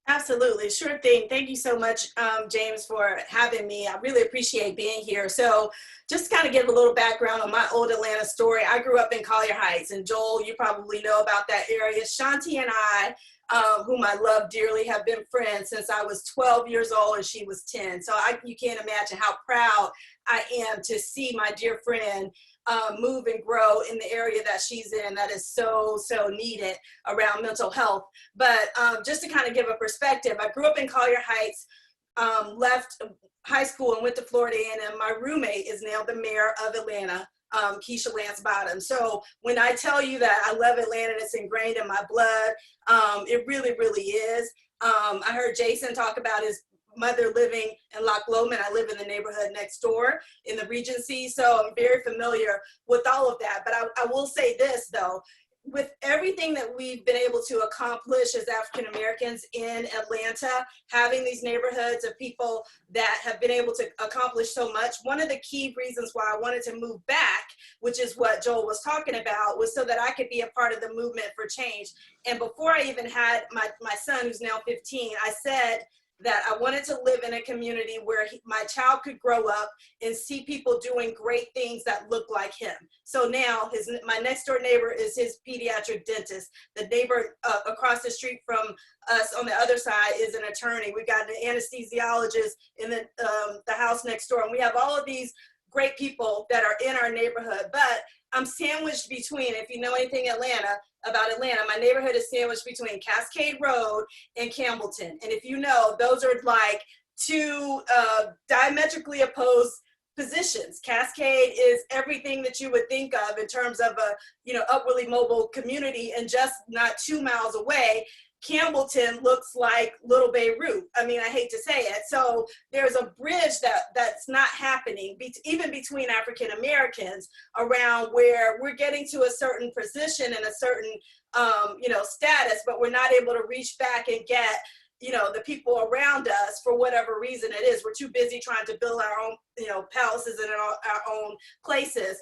Absolutely. Sure thing. Thank you so much, James, for having me. I really appreciate being here. So just to kind of give a little background on my old Atlanta story. I grew up in Collier Heights, and Joel, you probably know about that area. Shanti and I, whom I love dearly, have been friends since I was 12 years old and she was 10. So you can't imagine how proud I am to see my dear friend move and grow in the area that she's in. That is so, so needed around mental health. But just to kind of give a perspective, I grew up in Collier Heights, left high school and went to Florida A&M. My roommate is now the mayor of Atlanta, Keisha Lance Bottom. So when I tell you that I love Atlanta, it's ingrained in my blood, it really, really is. I heard Jason talk about his mother living in Loch Lomond. I live in the neighborhood next door in the Regency, so I'm very familiar with all of that. But I will say this, though. with everything that we've been able to accomplish as African Americans in Atlanta, having these neighborhoods of people that have been able to accomplish so much, one of the key reasons why I wanted to move back, which is what Joel was talking about, was so that I could be a part of the movement for change. And before I even had my son, who's now 15, I said that I wanted to live in a community where my child could grow up and see people doing great things that look like him. So now my next door neighbor is his pediatric dentist. The neighbor across the street from us on the other side is an attorney. We've got an anesthesiologist in the house next door. And we have all of these great people that are in our neighborhood, but I'm sandwiched between, if you know anything about Atlanta, my neighborhood is sandwiched between Cascade Road and Campbellton. And if you know, those are like two diametrically opposed positions. Cascade is everything that you would think of in terms of a, upwardly mobile community, and just not 2 miles away, Campbellton looks like Little Beirut. I mean, I hate to say it. So there's a bridge that's not happening, even between African Americans, around where we're getting to a certain position and a certain, status, but we're not able to reach back and get, the people around us for whatever reason it is. We're too busy trying to build our own, palaces and our own places.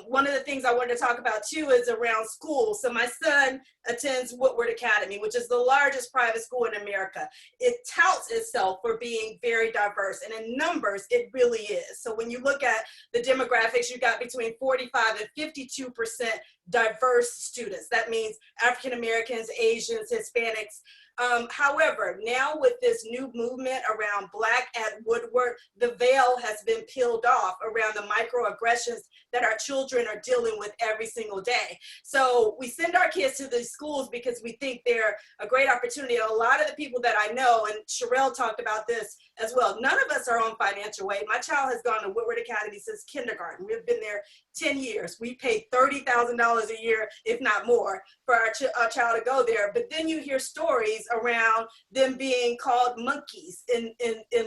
One of the things I wanted to talk about too is around schools. So my son attends Woodward Academy, which is the largest private school in America. It touts itself for being very diverse, and in numbers, it really is. So when you look at the demographics, you got between 45 and 52% diverse students. That means African Americans, Asians, Hispanics. However, now with this new movement around Black at Woodward, the veil has been peeled off around the microaggressions that our children are dealing with every single day. So we send our kids to these schools because we think they're a great opportunity. A lot of the people that I know, and Sherelle talked about this as well, none of us are on financial aid. My child has gone to Woodward Academy since kindergarten. We've been there 10 years. We pay $30,000 a year, if not more, for our child to go there. But then you hear stories around them being called monkeys in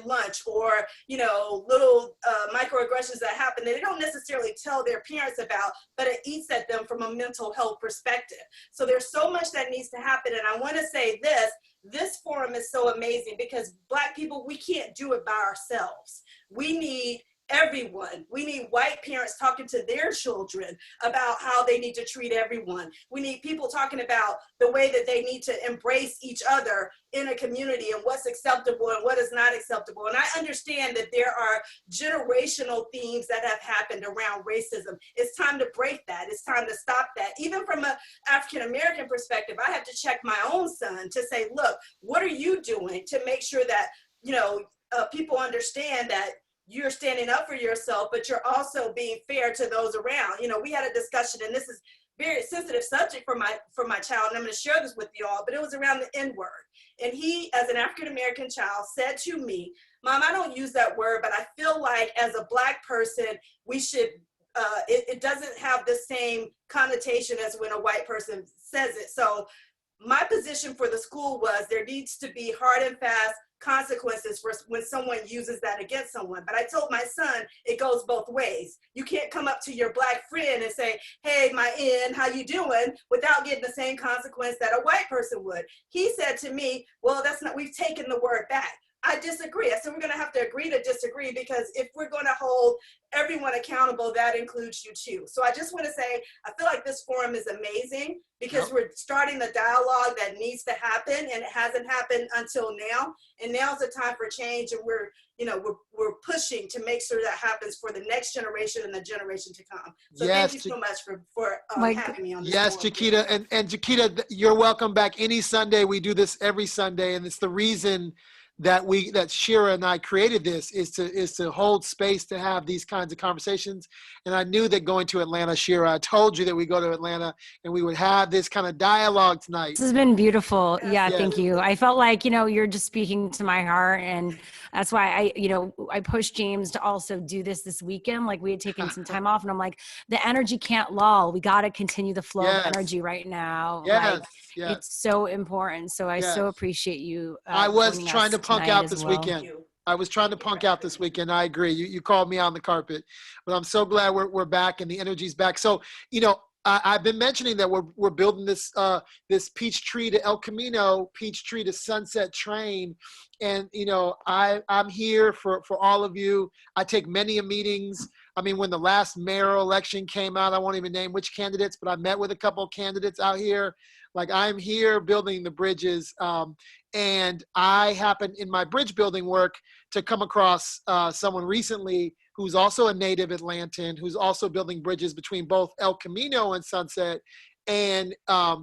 lunch, or little microaggressions that happen that they don't necessarily tell their parents about, but it eats at them from a mental health perspective. So there's so much that needs to happen. And I want to say this forum is so amazing because Black people, we can't do it by ourselves. We need everyone. We need white parents talking to their children about how they need to treat everyone. We need people talking about the way that they need to embrace each other in a community and what's acceptable and what is not acceptable. And I understand that there are generational themes that have happened around racism. It's time to break that. It's time to stop that. Even from an African-American perspective, I have to check my own son to say, look, what are you doing to make sure that, people understand that you're standing up for yourself, but you're also being fair to those around. We had a discussion, and this is very sensitive subject for my child, and I'm going to share this with you all, but it was around the N-word. And he, as an African-American child, said to me, Mom, I don't use that word, but I feel like as a Black person, we should, it doesn't have the same connotation as when a white person says it. So my position for the school was there needs to be hard and fast consequences for when someone uses that against someone. But I told my son it goes both ways. You can't come up to your Black friend and say, hey, my N, how you doing, without getting the same consequence that a white person would. He said to me, well, we've taken the word back. I disagree. I said, we're going to have to agree to disagree, because if we're going to hold everyone accountable, that includes you too. So I just want to say, I feel like this forum is amazing because we're starting the dialogue that needs to happen, and it hasn't happened until now. And now's the time for change, and we're pushing to make sure that happens for the next generation and the generation to come. So thank you so much for having me on this forum. Chiquita, and Chiquita, you're welcome back any Sunday. We do this every Sunday, and it's the reason that Shira and I created this is to hold space to have these kinds of conversations. And I knew that going to Atlanta, Shira, I told you that we go to Atlanta and we would have this kind of dialogue tonight. This has been beautiful. Yeah, thank you. I felt like, you're just speaking to my heart, and that's why I pushed James to also do this weekend. Like, we had taken some time off, and I'm like, the energy can't lull. We got to continue the flow of energy right now. It's so important. So I so appreciate you. I was trying to punk out this weekend. I was trying to punk out this weekend. I agree. You called me on the carpet, but I'm so glad we're back and the energy's back. So, I've been mentioning that we're building this this Peachtree to El Camino, Peachtree to Sunset train, and I'm here for all of you. I take many meetings. I mean, when the last mayoral election came out, I won't even name which candidates, but I met with a couple of candidates out here. Like, I'm here building the bridges, and I happen in my bridge building work to come across someone recently who's also a native Atlantan, who's also building bridges between both El Camino and Sunset, and El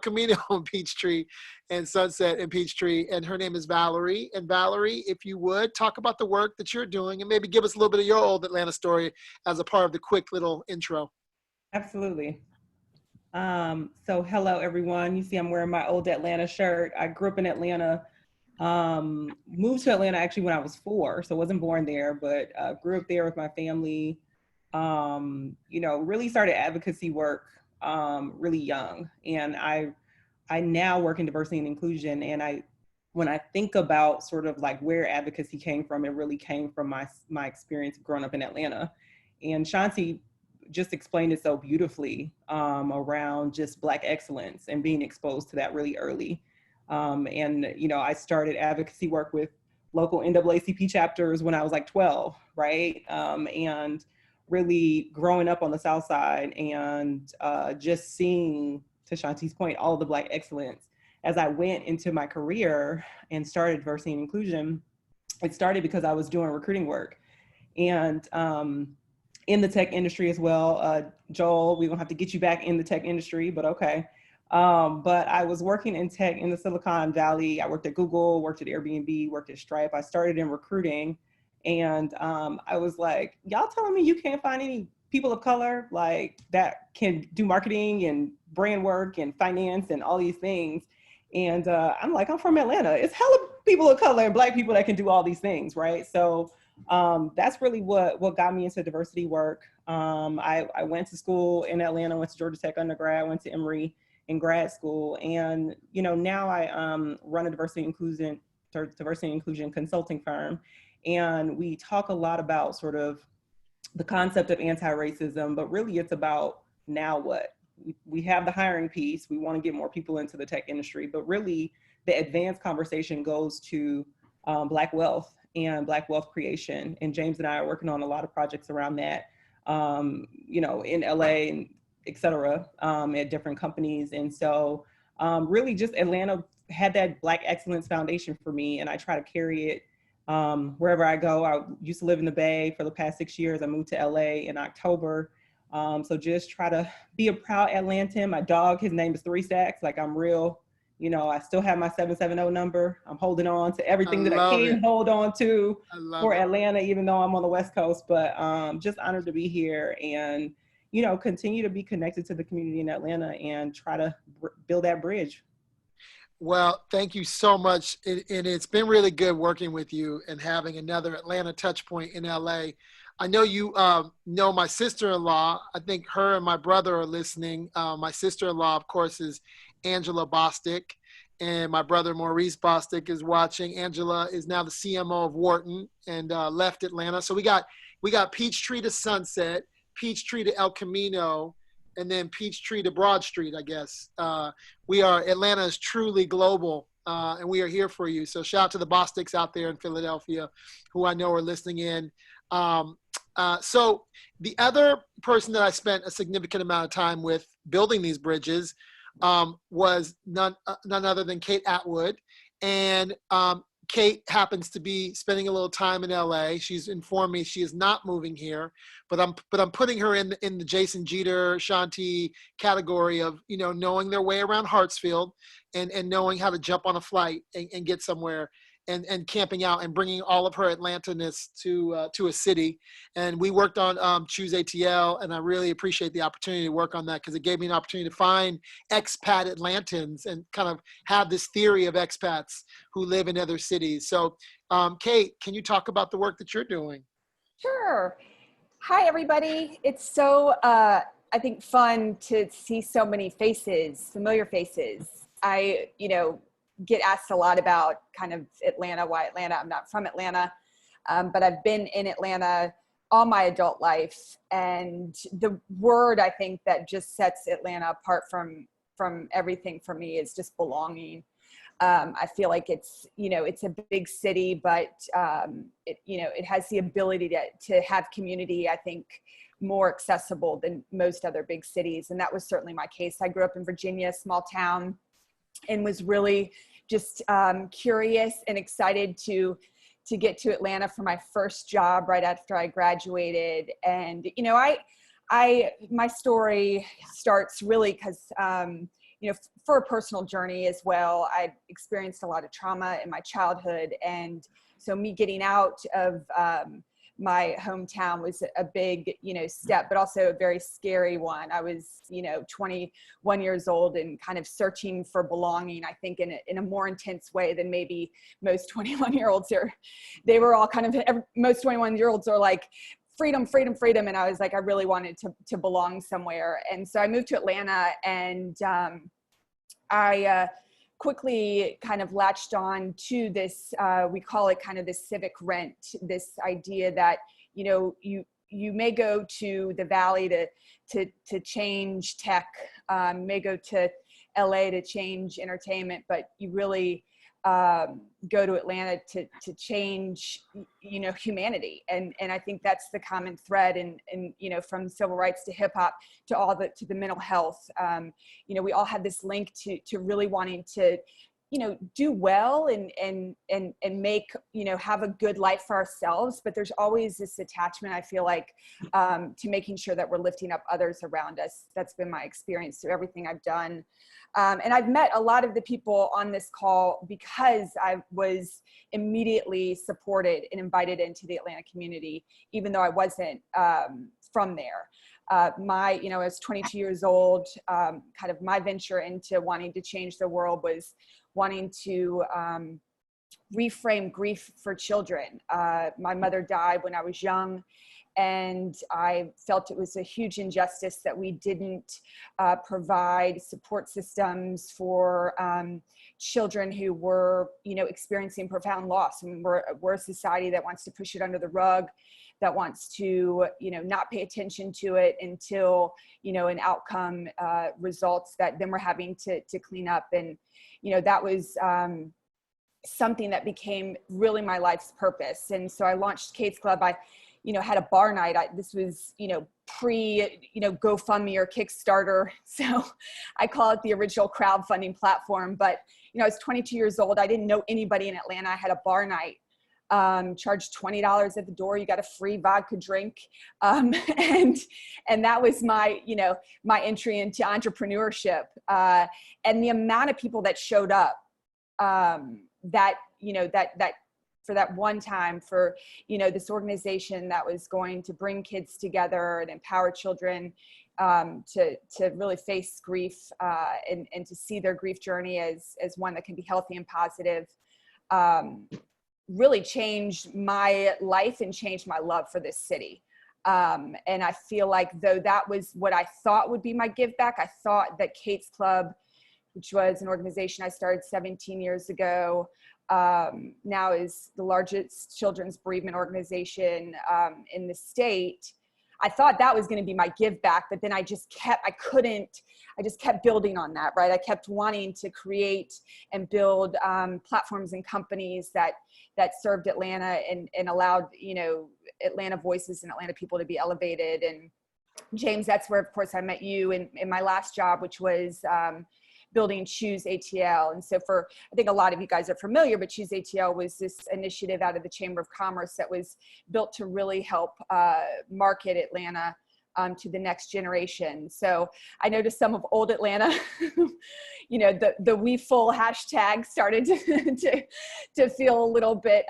Camino and Peachtree, and Sunset and Peachtree. And her name is Valerie. And Valerie, if you would, talk about the work that you're doing and maybe give us a little bit of your old Atlanta story as a part of the quick little intro. Absolutely. So hello, everyone. You see I'm wearing my old Atlanta shirt. I grew up in Atlanta. Moved to Atlanta actually when I was 4, so wasn't born there, but grew up there with my family. Really started advocacy work really young, and I now work in diversity and inclusion. And when I think about sort of like where advocacy came from, it really came from my experience growing up in Atlanta. And Shanti just explained it so beautifully around just Black excellence and being exposed to that really early. I started advocacy work with local NAACP chapters when I was like 12, right? And really growing up on the South Side and just seeing, to Shanti's point, all of the Black excellence. As I went into my career and started diversity and inclusion, it started because I was doing recruiting work. And in the tech industry as well. Joel, we don't have to get you back in the tech industry, but okay. But I was working in tech in the Silicon Valley. I worked at Google, worked at Airbnb, worked at Stripe. I started in recruiting, and I was like, y'all telling me you can't find any people of color like that can do marketing and brand work and finance and all these things? And I'm like, I'm from Atlanta. It's hella people of color and Black people that can do all these things, right? So that's really what got me into diversity work. I went to school in Atlanta, went to Georgia Tech undergrad, went to Emory in grad school. And, now I run a diversity and inclusion consulting firm. And we talk a lot about sort of the concept of anti-racism, but really it's about now what? We have the hiring piece. We want to get more people into the tech industry, but really the advanced conversation goes to Black wealth and Black wealth creation. And James and I are working on a lot of projects around that, in LA and et cetera, at different companies. And so really just Atlanta had that Black excellence foundation for me, and I try to carry it wherever I go. I used to live in the Bay for the past 6 years. I moved to LA in October. So just try to be a proud Atlantan. My dog, his name is 3 Stacks. Like, I'm real, I still have my 770 number. I'm holding on to everything that I can hold on to for Atlanta, even though I'm on the West Coast. But just honored to be here and, continue to be connected to the community in Atlanta and try to build that bridge. Well, thank you so much. And it's been really good working with you and having another Atlanta touch point in LA. I know you know my sister-in-law. I think her and my brother are listening. My sister-in-law, of course, is Angela Bostic, and my brother Maurice Bostic is watching. Angela is now the CMO of Wharton and left Atlanta. So we got Peachtree to Sunset, Peachtree to El Camino, and then Peachtree to Broad Street, I guess. Atlanta is truly global, and we are here for you. So shout out to the Bostics out there in Philadelphia who I know are listening in. So the other person that I spent a significant amount of time with building these bridges was none other than Kate Atwood. And Kate happens to be spending a little time in LA. She's informed me she is not moving here, but I'm putting her in the Jason Jeter, Shanti category of, knowing their way around Hartsfield and knowing how to jump on a flight and get somewhere. And camping out and bringing all of her Atlantaness to a city. And we worked on Choose ATL, and I really appreciate the opportunity to work on that because it gave me an opportunity to find expat Atlantans and kind of have this theory of expats who live in other cities. So Kate, can you talk about the work that you're doing? Sure. Hi, everybody. It's so, I think, fun to see so many faces, familiar faces. I get asked a lot about kind of Atlanta, why Atlanta. I'm not from Atlanta, but I've been in Atlanta all my adult life. And the word I think that just sets Atlanta apart from everything for me is just belonging. I feel like it's, you know, it's a big city, but it, you know, it has the ability to have community, I think, more accessible than most other big cities. And that was certainly my case. I grew up in Virginia, small town, and was really just curious and excited to get to Atlanta for my first job right after I graduated. And, you know, my story starts really because, you know, for a personal journey as well. I experienced a lot of trauma in my childhood. And so me getting out of my hometown was a big, you know, step, but also a very scary one. I was, you know, 21 years old and kind of searching for belonging, I think in a more intense way than maybe most 21-year-olds are. They were all kind of, most 21-year-olds are like, freedom, freedom, freedom. And I was like, I really wanted to belong somewhere. And so I moved to Atlanta, and I quickly kind of latched on to this, we call it kind of this civic rent, this idea that, you know, you may go to the Valley to change tech, may go to LA to change entertainment, but you really go to Atlanta to change, you know, humanity. And I think that's the common thread in you know, from civil rights to hip hop to the mental health. You know, we all have this link to really wanting to, you know, do well and make, you know, have a good life for ourselves. But there's always this attachment, I feel like, to making sure that we're lifting up others around us. That's been my experience through everything I've done. And I've met a lot of the people on this call because I was immediately supported and invited into the Atlanta community, even though I wasn't from there. You know, I was 22 years old, kind of my venture into wanting to change the world was wanting to reframe grief for children. My mother died when I was young, and I felt it was a huge injustice that we didn't provide support systems for children who were, you know, experiencing profound loss. I mean, we're a society that wants to push it under the rug, that wants to, you know, not pay attention to it until, you know, an outcome results that then we're having to clean up. And, you know, that was something that became really my life's purpose. And so I launched Kate's Club. I, you know, had a bar night. This was, you know, pre, you know, GoFundMe or Kickstarter. So I call it the original crowdfunding platform. But, you know, I was 22 years old. I didn't know anybody in Atlanta. I had a bar night, charged $20 at the door. You got a free vodka drink. And that was my, you know, my entry into entrepreneurship. And the amount of people that showed up, that, you know, that for that one time, for, you know, this organization that was going to bring kids together and empower children to really face grief and to see their grief journey as one that can be healthy and positive, really changed my life and changed my love for this city. And I feel like though that was what I thought would be my give back, I thought that Kate's Club, which was an organization I started 17 years ago, now is the largest children's bereavement organization in the state. I thought that was going to be my give back, but then I just kept building on that, right? I kept wanting to create and build platforms and companies that served Atlanta and allowed, you know, Atlanta voices and Atlanta people to be elevated. And James, that's where, of course, I met you in my last job, which was building Choose ATL. And so I think a lot of you guys are familiar, but Choose ATL was this initiative out of the Chamber of Commerce that was built to really help market Atlanta to the next generation. So I noticed some of old Atlanta, you know, the We Full hashtag started to feel a little bit,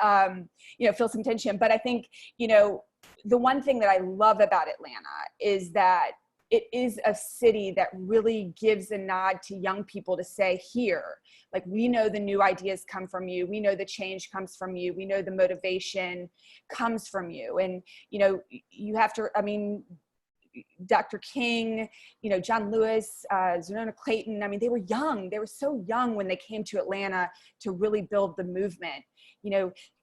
you know, feel some tension. But I think, you know, the one thing that I love about Atlanta is that it is a city that really gives a nod to young people to say, here, like, we know the new ideas come from you. We know the change comes from you. We know the motivation comes from you. And, you know, you have to, I mean, Dr. King, John Lewis, Zenona Clayton. I mean, they were young. They were so young when they came to Atlanta to really build the movement.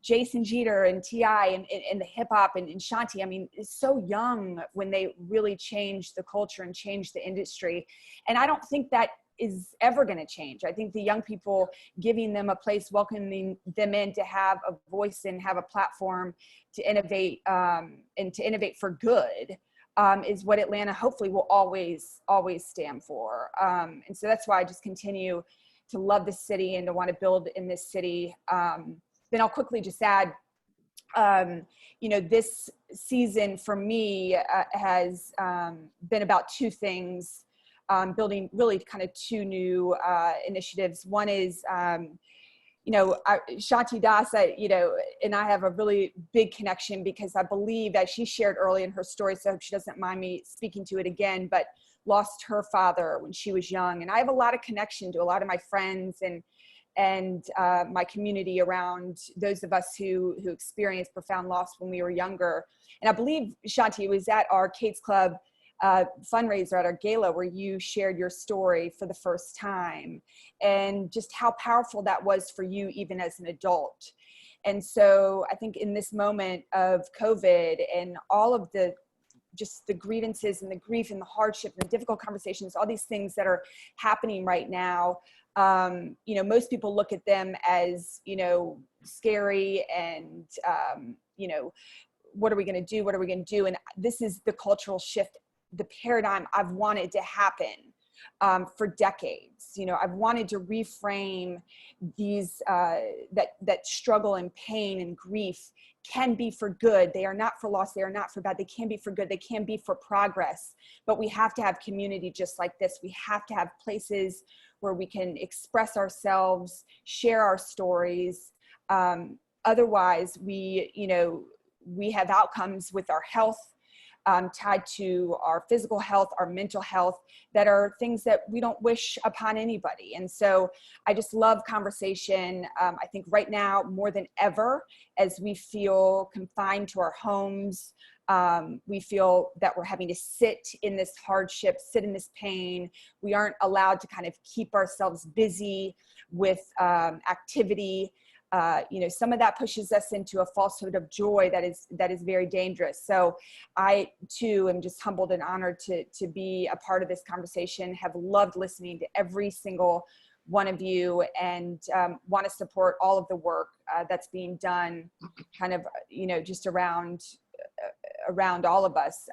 Jason Jeter and T.I. and the hip hop and Shanti. I mean, it's so young when they really changed the culture and changed the industry. And I don't think that is ever going to change. I think the young people, giving them a place, welcoming them in to have a voice and have a platform to innovate and to innovate for good is what Atlanta hopefully will always stand for. And so that's why I just continue to love this city and to want to build in this city. Then I'll quickly just add, this season for me has been about two things. Building really kind of two new initiatives. One is, Shanti Das, and I have a really big connection because I believe that she shared early in her story, so I hope she doesn't mind me speaking to it again, but lost her father when she was young. And I have a lot of connection to a lot of my friends and my community around those of us who experienced profound loss when we were younger. And I believe, Shanti, it was at our Kate's Club fundraiser at our gala where you shared your story for the first time, and just how powerful that was for you even as an adult. And so I think in this moment of COVID and all of the grievances and the grief and the hardship and the difficult conversations, all these things that are happening right now, most people look at them as, scary and, what are we going to do? What are we going to do? And this is the cultural shift, the paradigm I've wanted to happen for decades. I've wanted to reframe these, that struggle and pain and grief can be for good. They are not for loss. They are not for bad. They can be for good. They can be for progress. But we have to have community just like this. We have to have places where we can express ourselves, share our stories. Otherwise, we have outcomes with our health tied to our physical health, our mental health, that are things that we don't wish upon anybody. And so I just love conversation. I think right now, more than ever, as we feel confined to our homes, we feel that we're having to sit in this hardship, sit in this pain. We aren't allowed to kind of keep ourselves busy with activity. Some of that pushes us into a falsehood of joy that is very dangerous. So I too am just humbled and honored to be a part of this conversation, have loved listening to every single one of you, and want to support all of the work that's being done kind of, just around all of us.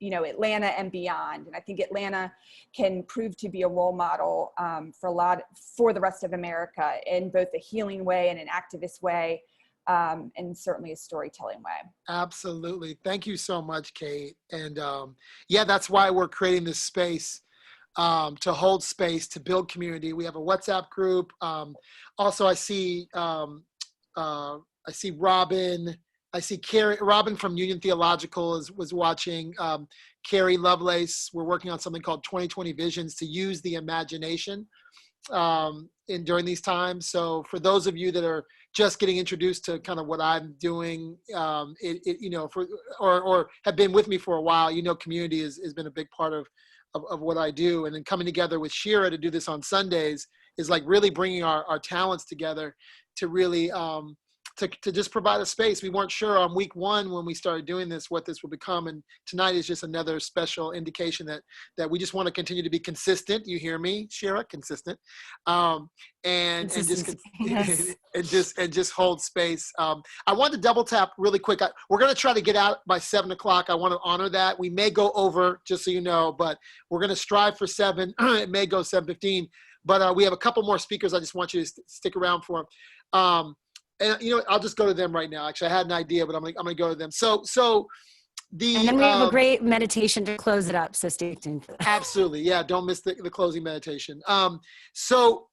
Atlanta and beyond. And I think Atlanta can prove to be a role model for the rest of America in both a healing way and an activist way, and certainly a storytelling way. Absolutely. Thank you so much, Kate. And that's why we're creating this space, to hold space, to build community. We have a WhatsApp group. Also, I see Robin. I see Robin from Union Theological was watching. Carrie Lovelace, we're working on something called 2020 Visions to use the imagination during these times. So for those of you that are just getting introduced to kind of what I'm doing, or have been with me for a while, community has been a big part of what I do. And then coming together with Shira to do this on Sundays is like really bringing our talents together to really, to just provide a space. We weren't sure on week one when we started doing this what this will become, and tonight is just another special indication that we just want to continue to be consistent. You hear me, Shira? Consistent, and just hold space. I want to double tap really quick. We're going to try to get out by 7 o'clock. I want to honor that. We may go over, just so you know, but we're going to strive for 7. It may go 7:15, but we have a couple more speakers. I just want you to stick around for. And I'll just go to them right now. Actually, I had an idea, but I'm gonna go to them. And then we have a great meditation to close it up. So stay tuned for that. Absolutely, yeah. Don't miss the closing meditation. So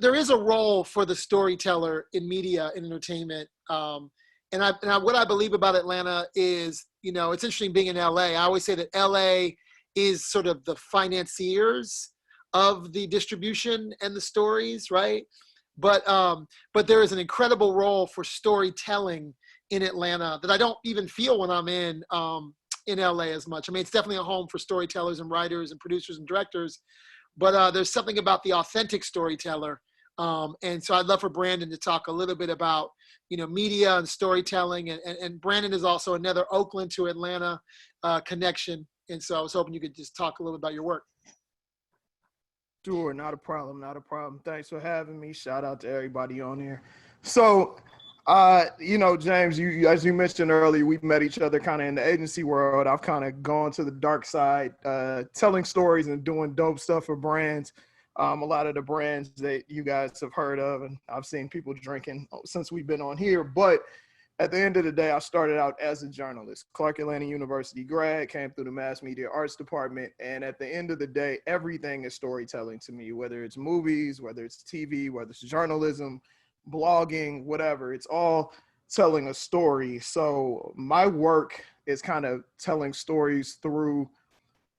there is a role for the storyteller in media and entertainment. And what I believe about Atlanta is, it's interesting being in LA. I always say that LA is sort of the financiers of the distribution and the stories, right? But there is an incredible role for storytelling in Atlanta that I don't even feel when I'm in in LA as much. I mean, it's definitely a home for storytellers and writers and producers and directors, but there's something about the authentic storyteller. And so I'd love for Branden to talk a little bit about, media and storytelling. And Branden is also another Oakland to Atlanta connection. And so I was hoping you could just talk a little about your work. Sure, not a problem, not a problem. Thanks for having me. Shout out to everybody on here. So, James, you as you mentioned earlier, we met each other kind of in the agency world. I've kind of gone to the dark side, telling stories and doing dope stuff for brands. A lot of the brands that you guys have heard of, and I've seen people drinking since we've been on here. But at the end of the day, I started out as a journalist. Clark Atlanta University grad, came through the mass media arts department. And at the end of the day, everything is storytelling to me, whether it's movies, whether it's TV, whether it's journalism, blogging, whatever. It's all telling a story. So my work is kind of telling stories through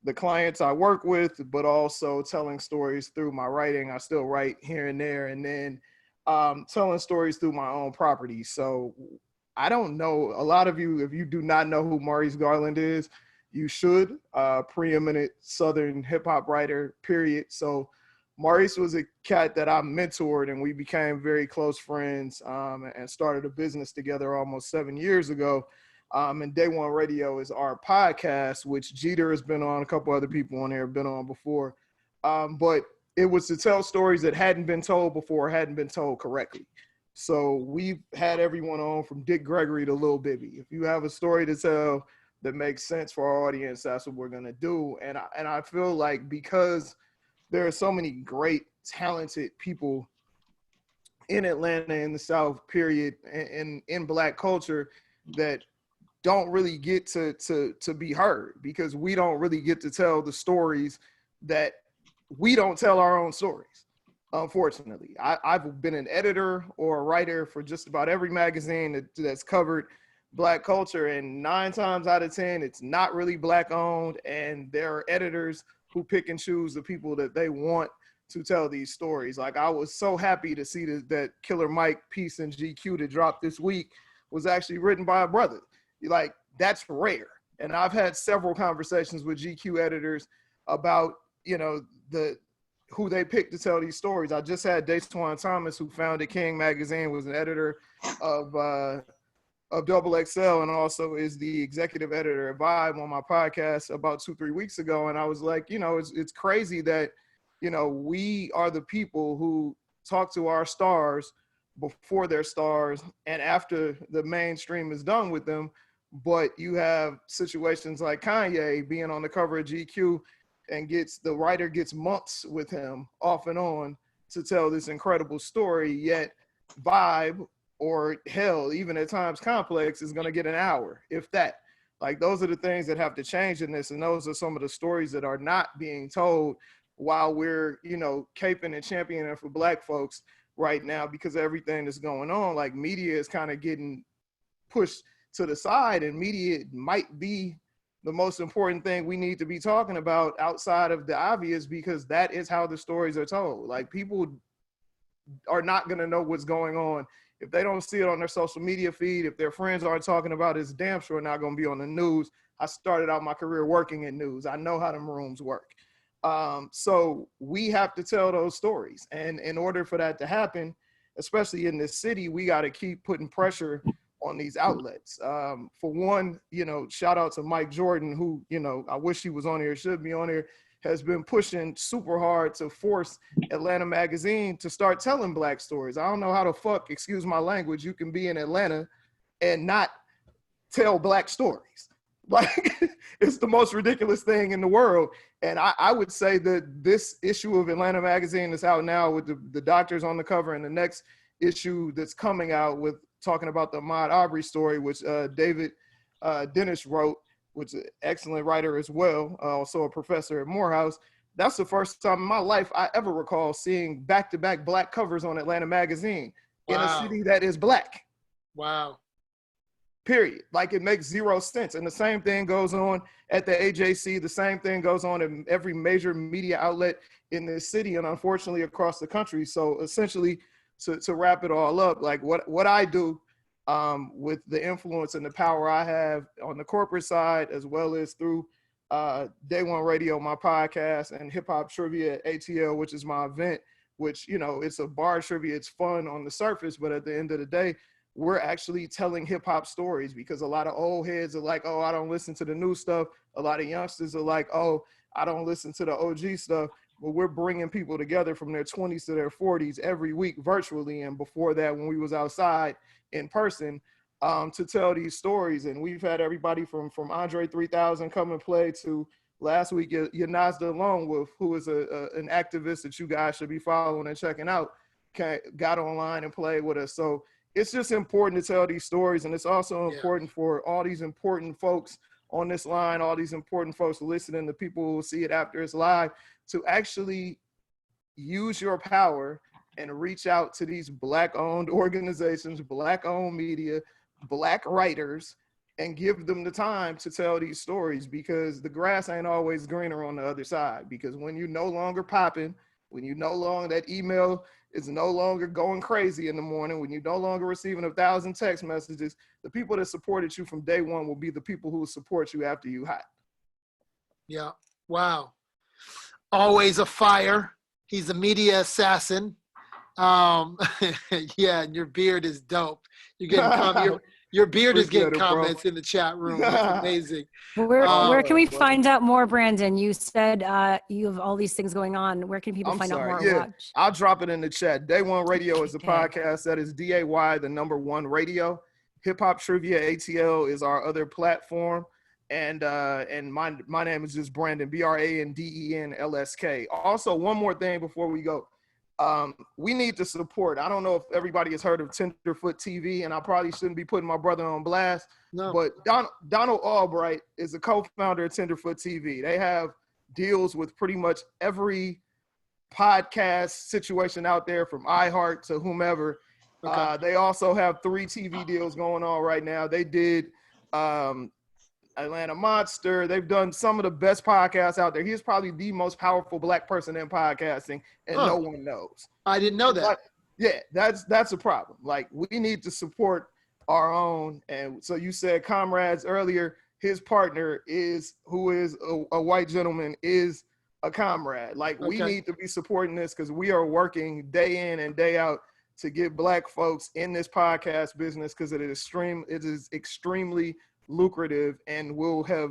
the clients I work with, but also telling stories through my writing. I still write here and there, and then telling stories through my own property. So I don't know, a lot of you, if you do not know who Maurice Garland is, you should. Preeminent Southern hip hop writer, period. So Maurice was a cat that I mentored, and we became very close friends, and started a business together almost 7 years ago. And Day One Radio is our podcast, which Jeter has been on, a couple other people on there have been on before. But it was to tell stories that hadn't been told before, hadn't been told correctly. So we've had everyone on from Dick Gregory to Lil Bibby. If you have a story to tell that makes sense for our audience, that's what we're gonna do. And I feel like because there are so many great, talented people in Atlanta, in the South, period, and in Black culture that don't really get to be heard, because we don't really get to tell the stories that we don't tell our own stories. Unfortunately, I've been an editor or a writer for just about every magazine that's covered Black culture, and 9 times out of 10, it's not really Black owned, and there are editors who pick and choose the people that they want to tell these stories. Like, I was so happy to see that Killer Mike piece in GQ that dropped this week was actually written by a brother. Like, that's rare. And I've had several conversations with GQ editors about, who they picked to tell these stories. I just had Dayswan Thomas, who founded King Magazine, was an editor of XXL, and also is the executive editor at Vibe, on my podcast about 2-3 weeks ago. And I was like, it's crazy that, we are the people who talk to our stars before they're stars and after the mainstream is done with them. But you have situations like Kanye being on the cover of GQ, and the writer gets months with him off and on to tell this incredible story, yet Vibe, or hell, even at times Complex, is gonna get an hour, if that. Like, those are the things that have to change in this, and those are some of the stories that are not being told while we're, caping and championing for Black folks right now, because of everything that's going on. Like, media is kind of getting pushed to the side, and media might be the most important thing we need to be talking about outside of the obvious, because that is how the stories are told. Like, people are not going to know what's going on if they don't see it on their social media feed. If their friends aren't talking about it, it's damn sure not going to be on the news. I started out my career working in news. I know how them rooms work. So we have to tell those stories. And in order for that to happen, especially in this city, we got to keep putting pressure on these outlets. For one, shout out to Mike Jordan, who, I wish he was on here, should be on here, has been pushing super hard to force Atlanta Magazine to start telling Black stories. I don't know how the fuck, excuse my language, you can be in Atlanta and not tell Black stories. Like, it's the most ridiculous thing in the world. And I would say that this issue of Atlanta Magazine that's out now with the doctors on the cover, and the next issue that's coming out with talking about the Ahmaud Arbery story, which David Dennis wrote, which is an excellent writer as well, also a professor at Morehouse. That's the first time in my life I ever recall seeing back-to-back Black covers on Atlanta Magazine in a city that is Black. Wow. Period. Like, it makes zero sense. And the same thing goes on at the AJC. The same thing goes on in every major media outlet in this city, and unfortunately across the country. So essentially, to wrap it all up, like what I do with the influence and the power I have on the corporate side, as well as through Day One Radio, my podcast, and Hip Hop Trivia at ATL, which is my event, which, you know, it's a bar trivia. It's fun on the surface, but at the end of the day, we're actually telling hip hop stories, because a lot of old heads are like, oh, I don't listen to the new stuff. A lot of youngsters are like, oh, I don't listen to the OG stuff. But we're bringing people together from their 20s to their 40s every week virtually. And before that, when we was outside in person, to tell these stories. And we've had everybody from Andre 3000 come and play to last week, Yanazda Longwolf, who is an activist that you guys should be following and checking out, got online and played with us. So it's just important to tell these stories. And it's also important for all these important folks on this line, all these important folks listening, the people who will see it after it's live, to actually use your power and reach out to these Black-owned organizations, Black-owned media, Black writers, and give them the time to tell these stories, because the grass ain't always greener on the other side. Because when you're no longer popping, when you no longer, that email is no longer going crazy in the morning, when you're no longer receiving 1,000 text messages, the people that supported you from day one will be the people who will support you after you hot. Yeah. Wow. Always a fire. He's a media assassin. Yeah, and your beard is dope. You're getting your beard is getting comments in the chat room. That's amazing. Where can we find out more, Branden? You said you have all these things going on. Where can people find out more? Yeah, watch? I'll drop it in the chat. Day One Radio is a podcast. That is DAY, the number 1 radio. Hip Hop Trivia ATL is our other platform. And my name is just Branden, BRANDENLSK. Also, one more thing before we go. We need to support. I don't know if everybody has heard of Tenderfoot TV, and I probably shouldn't be putting my brother on blast. No. But Donald Albright is a co-founder of Tenderfoot TV. They have deals with pretty much every podcast situation out there, from iHeart to whomever. Okay. They also have 3 TV deals going on right now. They did Atlanta Monster. They've done some of the best podcasts out there. He's probably the most powerful Black person in podcasting, and no one knows. I didn't know that. But, yeah, that's a problem. Like, we need to support our own. And so you said comrades earlier. His partner who is a white gentleman, is a comrade. Like, we need to be supporting this, because we are working day in and day out to get Black folks in this podcast business, because it is extremely lucrative and will have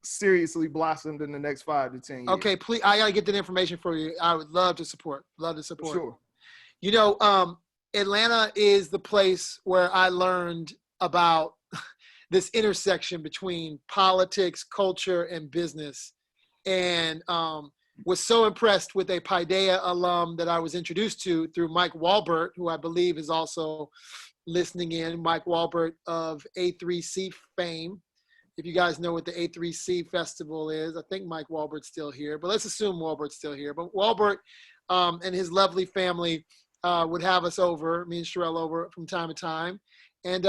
seriously blossomed in the next 5 to 10 years. Okay, please, I gotta get that information for you. I would love to support. Sure. You know, Atlanta is the place where I learned about this intersection between politics, culture, and business, and was so impressed with a Paideia alum that I was introduced to through Mike Walbert, who I believe is also listening in. Mike Walbert of A3C fame. If you guys know what the A3C festival is, I think Mike Walbert's still here, but let's assume Walbert's still here. But Walbert and his lovely family would have us over, me and Sherelle, over from time to time, and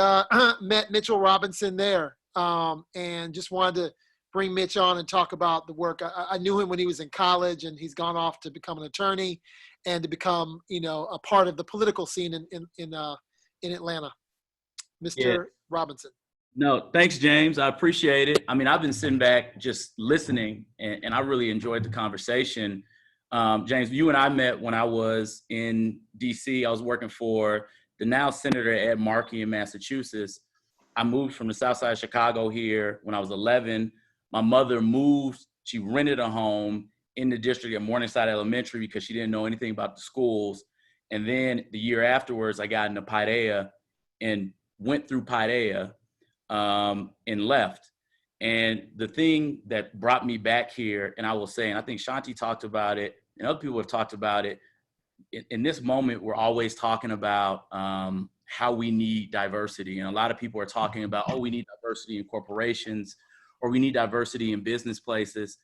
met Mitchell Robinson there, and just wanted to bring Mitch on and talk about the work. I knew him when he was in college, and he's gone off to become an attorney and to become, you know, a part of the political scene in Atlanta. Mr. Robinson. No, thanks, James. I appreciate it. I mean, I've been sitting back just listening, and I really enjoyed the conversation. James, you and I met when I was in DC. I was working for the now Senator Ed Markey in Massachusetts. I moved from the South Side of Chicago here when I was 11. My mother moved. She rented a home in the district at Morningside Elementary because she didn't know anything about the schools. And then the year afterwards, I got into Paideia and went through Paideia and left. And the thing that brought me back here, and I will say, and I think Shanti talked about it, and other people have talked about it, in this moment, we're always talking about how we need diversity. And a lot of people are talking about, oh, we need diversity in corporations, or we need diversity in business places.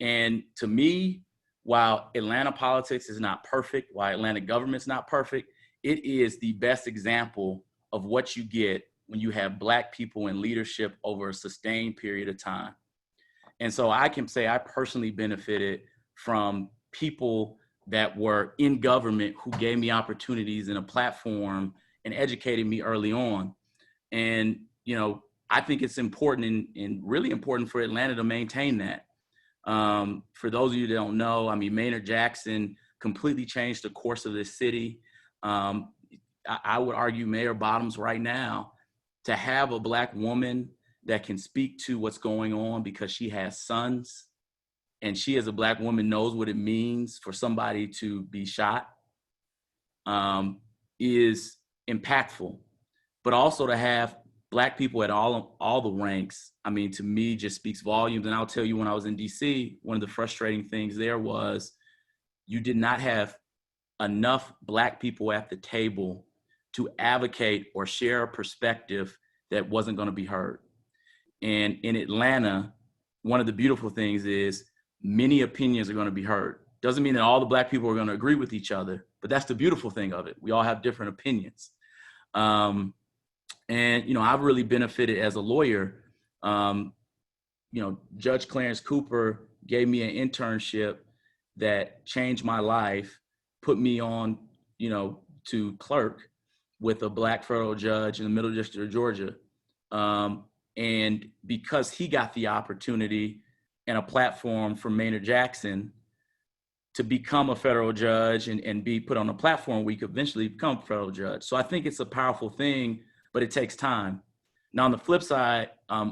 And to me, while Atlanta politics is not perfect, while Atlanta government's not perfect, it is the best example of what you get when you have Black people in leadership over a sustained period of time. And so I can say I personally benefited from people that were in government who gave me opportunities and a platform and educated me early on. And, you know, I think it's important and really important for Atlanta to maintain that. For those of you that don't know, I mean, Maynard Jackson completely changed the course of this city. I would argue Mayor Bottoms right now, to have a Black woman that can speak to what's going on because she has sons, and she as a Black woman knows what it means for somebody to be shot, is impactful. But also to have Black people at all the ranks, I mean, to me, just speaks volumes. And I'll tell you, when I was in DC, one of the frustrating things there was you did not have enough Black people at the table to advocate or share a perspective that wasn't going to be heard. And in Atlanta, one of the beautiful things is many opinions are going to be heard. Doesn't mean that all the Black people are going to agree with each other, but that's the beautiful thing of it. We all have different opinions. And, you know, I've really benefited as a lawyer. You know, Judge Clarence Cooper gave me an internship that changed my life, put me on, you know, to clerk with a Black federal judge in the Middle District of Georgia. And because he got the opportunity and a platform from Maynard Jackson to become a federal judge and be put on a platform where you could eventually become a federal judge. So I think it's a powerful thing, but it takes time. Now, on the flip side,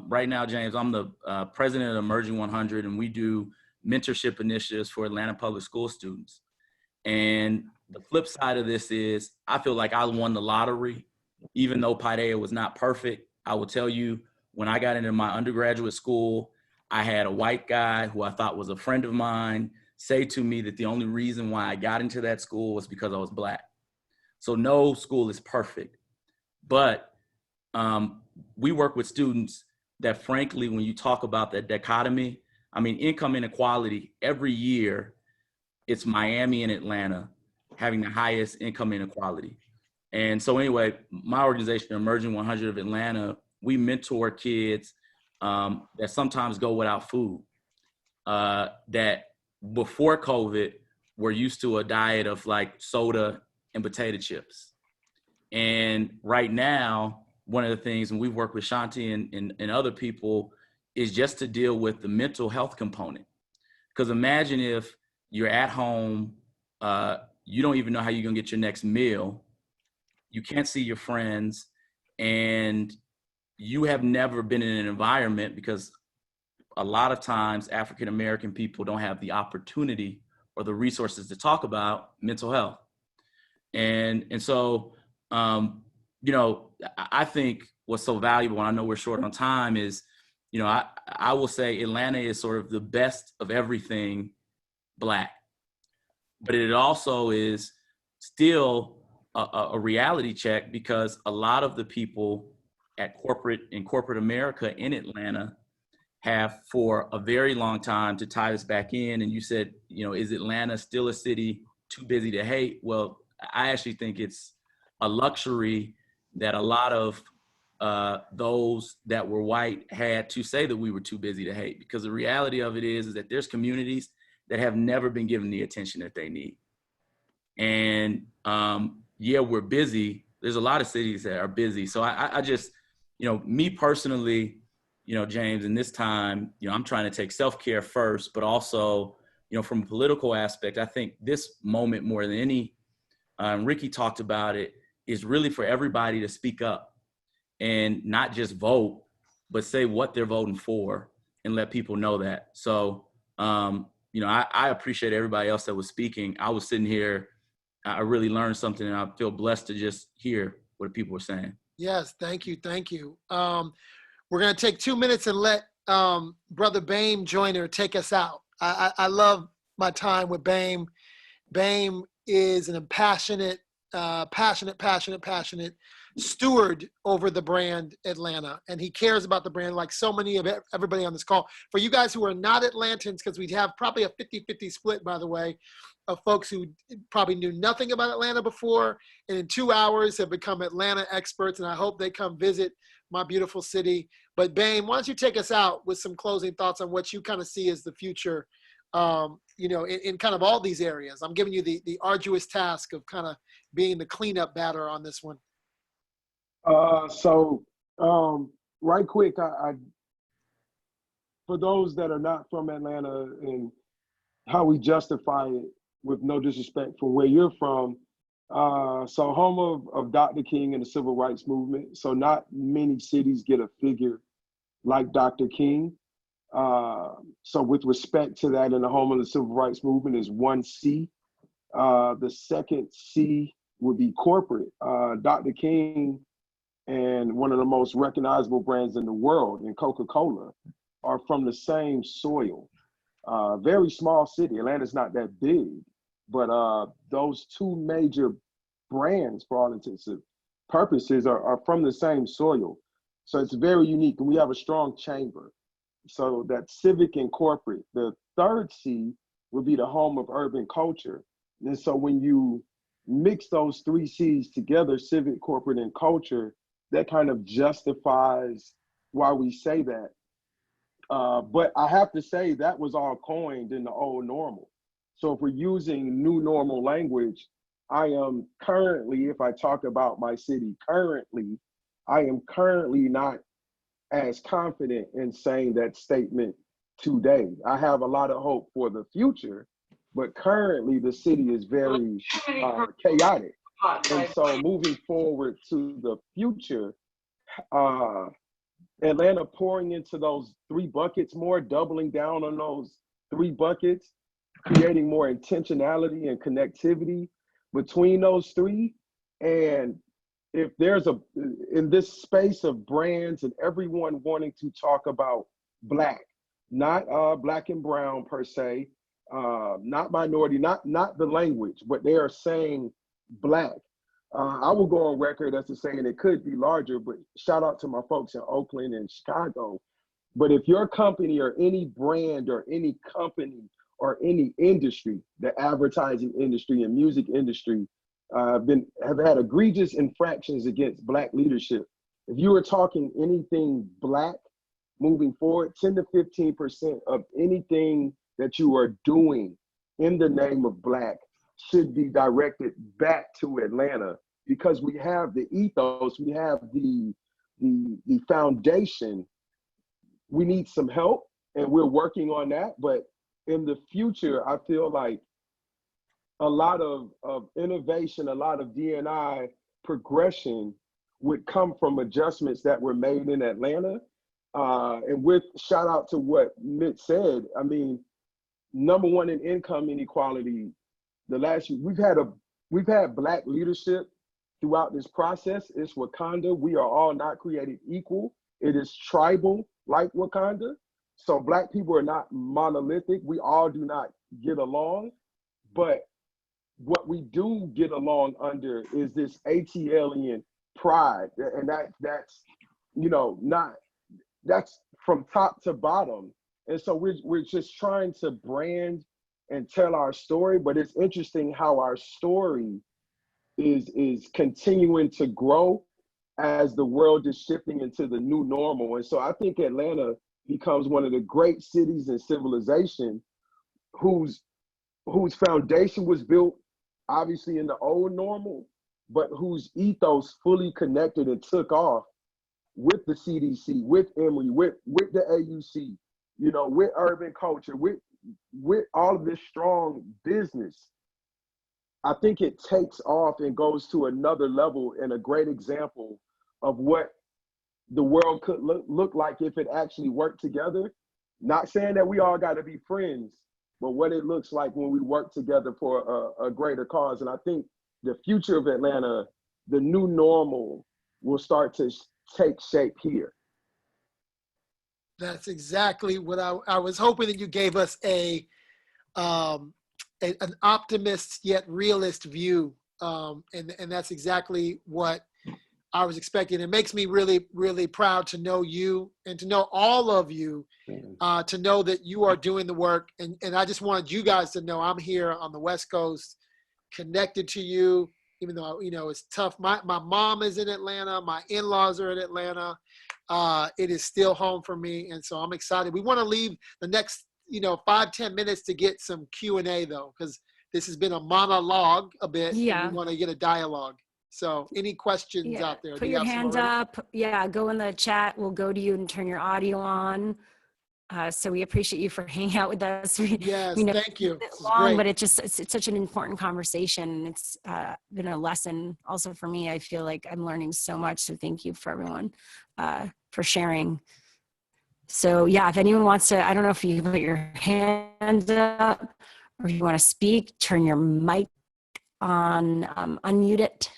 right now, James, I'm the president of Emerging 100, and we do mentorship initiatives for Atlanta public school students. And the flip side of this is I feel like I won the lottery, even though Paideia was not perfect. I will tell you, when I got into my undergraduate school, I had a white guy who I thought was a friend of mine say to me that the only reason why I got into that school was because I was Black. So no school is perfect. But we work with students that, frankly, when you talk about that dichotomy, I mean, income inequality, every year, it's Miami and Atlanta having the highest income inequality. And so anyway, my organization, Emerging 100 of Atlanta, we mentor kids that sometimes go without food, that before COVID were used to a diet of like soda and potato chips. And right now, one of the things, and we've worked with Shanti and other people, is just to deal with the mental health component. Because imagine if you're at home, you don't even know how you're gonna get your next meal, you can't see your friends, and you have never been in an environment, because a lot of times African-American people don't have the opportunity or the resources to talk about mental health. And so, you know, I think what's so valuable, and I know we're short on time, is, you know, I will say Atlanta is sort of the best of everything Black, but it also is still a reality check, because a lot of the people in corporate America in Atlanta have for a very long time, to tie this back in. And you said, you know, is Atlanta still a city too busy to hate? Well, I actually think it's a luxury that a lot of those that were white had to say that we were too busy to hate, because the reality of it is that there's communities that have never been given the attention that they need. And yeah, we're busy. There's a lot of cities that are busy. So I just, you know, me personally, you know, James, in this time, you know, I'm trying to take self-care first, but also, you know, from a political aspect, I think this moment more than any, Ricky talked about it, is really for everybody to speak up and not just vote, but say what they're voting for and let people know that. So, you know, I appreciate everybody else that was speaking. I was sitting here, I really learned something, and I feel blessed to just hear what people were saying. Yes, thank you, thank you. We're gonna take 2 minutes and let Brother Bame Joyner take us out. I love my time with Bame. Bame is an passionate steward over the brand Atlanta, and he cares about the brand like so many of everybody on this call. For you guys who are not Atlantans, because we have probably a 50-50 split, by the way, of folks who probably knew nothing about Atlanta before, and in 2 hours have become Atlanta experts, and I hope they come visit my beautiful city. But Bame, why don't you take us out with some closing thoughts on what you kind of see as the future, you know, in kind of all these areas. I'm giving you the arduous task of kind of being the cleanup batter on this one. So Right quick, for those that are not from Atlanta and how we justify it, with no disrespect from where you're from, so home of Dr. King and the civil rights movement. So not many cities get a figure like Dr. King. So with respect to that, in the home of the civil rights movement is 1C. The second C would be corporate. Dr. King and one of the most recognizable brands in the world, in Coca-Cola, are from the same soil. Very small city. Atlanta's not that big, but those two major brands, for all intents and purposes, are from the same soil. So it's very unique, and we have a strong chamber. So that's civic and corporate. The third C would be the home of urban culture. And so when you mix those three C's together, civic, corporate, and culture, that kind of justifies why we say that. But I have to say that was all coined in the old normal. So if we're using new normal language, I am currently, if I talk about my city currently, I am currently not as confident in saying that statement today. I have a lot of hope for the future, but currently the city is very chaotic. And so moving forward to the future, Atlanta pouring into those three buckets more, doubling down on those three buckets, creating more intentionality and connectivity between those three. And if there's in this space of brands and everyone wanting to talk about Black, not Black and brown per se, not minority, not the language, but they are saying Black. I will go on record as to saying it could be larger, but shout out to my folks in Oakland and Chicago. But if your company or any brand or any company or any industry, the advertising industry and music industry, have had egregious infractions against Black leadership. If you were talking anything Black moving forward, 10 to 15% of anything that you are doing in the name of Black should be directed back to Atlanta, because we have the ethos, we have the foundation. We need some help, and we're working on that. But in the future, I feel like a lot of innovation, a lot of D&I progression would come from adjustments that were made in Atlanta. And with shout out to what Mitch said, I mean, number one in income inequality, the last year, we've had Black leadership throughout this process. It's Wakanda. We are all not created equal. It is tribal, like Wakanda. So Black people are not monolithic. We all do not get along, but what we do get along under is this ATLian pride, and that's that's from top to bottom. And so we're just trying to brand and tell our story, but it's interesting how our story is continuing to grow as the world is shifting into the new normal. And so I think Atlanta becomes one of the great cities in civilization whose foundation was built obviously in the old normal, but whose ethos fully connected and took off with the CDC, with Emory, with the AUC, with urban culture, with all of this strong business. I think it takes off and goes to another level, and a great example of what the world could look like if it actually worked together. Not saying that we all got to be friends, but what it looks like when we work together for a greater cause. And I think the future of Atlanta, the new normal, will start to take shape here. That's exactly what I was hoping that you gave us an optimist yet realist view. And that's exactly what I was expecting. It makes me really, really proud to know you and to know all of you, to know that you are doing the work. And I just wanted you guys to know I'm here on the West Coast, connected to you, even though, it's tough. My mom is in Atlanta. My in-laws are in Atlanta. It is still home for me. And so I'm excited. We want to leave the next, 5-10 minutes to get some Q&A though, because this has been a monologue a bit. Yeah. And we want to get a dialogue. So any questions out there? Put Do you your have some hand already? up. Yeah, go in the chat. We'll go to you and turn your audio on. So we appreciate you for hanging out with us. Yes, We know thank you. it's This is long, great. but it's such an important conversation. It's been a lesson also for me. I feel like I'm learning so much. So thank you for everyone for sharing. So yeah, if anyone wants to, I don't know if you can put your hand up or if you want to speak, turn your mic on, unmute it.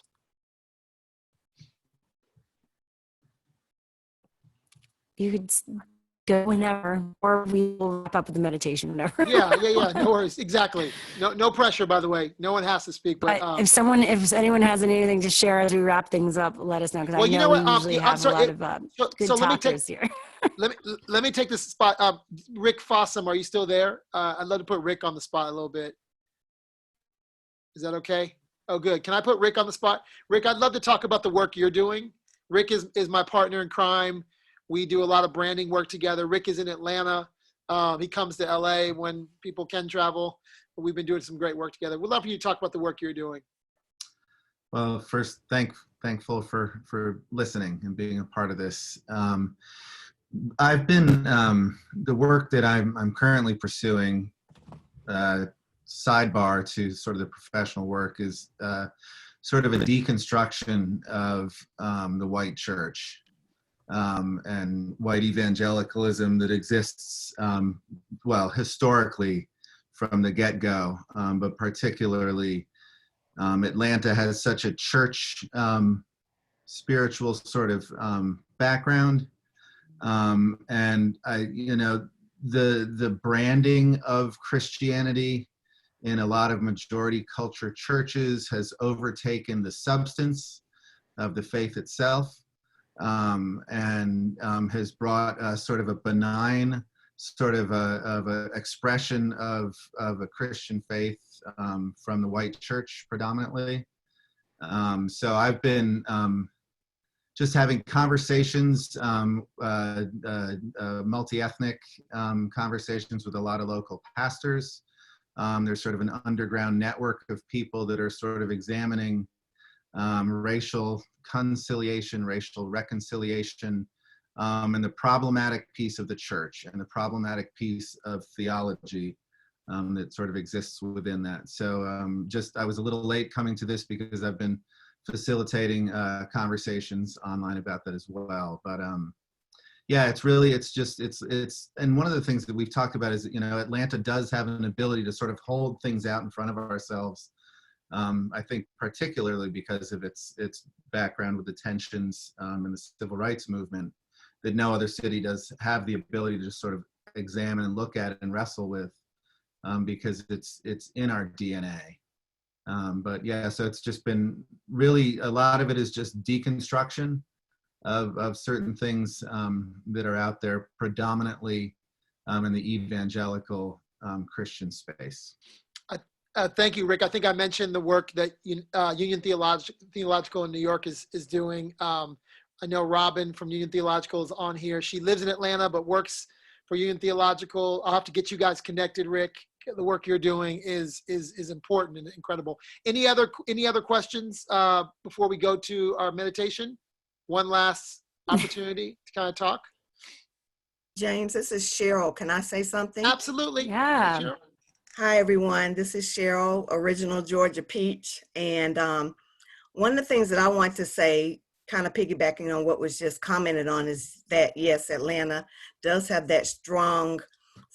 You could go whenever, or we will wrap up with the meditation whenever. Yeah. No worries. Exactly. No pressure, by the way. No one has to speak, but if anyone has anything to share as we wrap things up, let us know, because well, I you know know what? we usually I'm have sorry. a lot of good So let me take talkers here. let me take this spot. Rick Fossum, are you still there? I'd love to put Rick on the spot a little bit. Is that okay? Oh, good. Can I put Rick on the spot? Rick, I'd love to talk about the work you're doing. Rick is my partner in crime. We do a lot of branding work together. Rick is in Atlanta. He comes to LA when people can travel. But we've been doing some great work together. We'd love for you to talk about the work you're doing. Well, first, thankful for listening and being a part of this. I've been the work that I'm currently pursuing. Sidebar to sort of the professional work is sort of a deconstruction of the white church and white evangelicalism that exists, well, historically from the get-go, but particularly Atlanta has such a church spiritual sort of background, and the branding of Christianity in a lot of majority culture churches has overtaken the substance of the faith itself, and has brought a sort of a benign sort of a expression of a Christian faith from the white church predominantly. So I've been just having conversations, multi-ethnic conversations with a lot of local pastors. There's sort of an underground network of people that are sort of examining racial conciliation, racial reconciliation, and the problematic piece of the church and the problematic piece of theology that sort of exists within that. So I was a little late coming to this because I've been facilitating conversations online about that as well. But yeah, it's and one of the things that we've talked about is, Atlanta does have an ability to sort of hold things out in front of ourselves. I think particularly because of its background with the tensions in the civil rights movement, that no other city does have the ability to just sort of examine and look at it and wrestle with, because it's in our DNA. But yeah, so it's just been really, a lot of it is just deconstruction of certain things that are out there, predominantly in the evangelical Christian space. Thank you, Rick. I think I mentioned the work that Union Theological in New York is doing. I know Robin from Union Theological is on here. She lives in Atlanta but works for Union Theological. I'll have to get you guys connected, Rick. The work you're doing is important and incredible. Any other questions before we go to our meditation? One last opportunity to kind of talk. James, this is Cheryl. Can I say something? Absolutely. Yeah. Cheryl. Hi, everyone. This is Cheryl, original Georgia Peach. And one of the things that I want to say, kind of piggybacking on what was just commented on, is that, yes, Atlanta does have that strong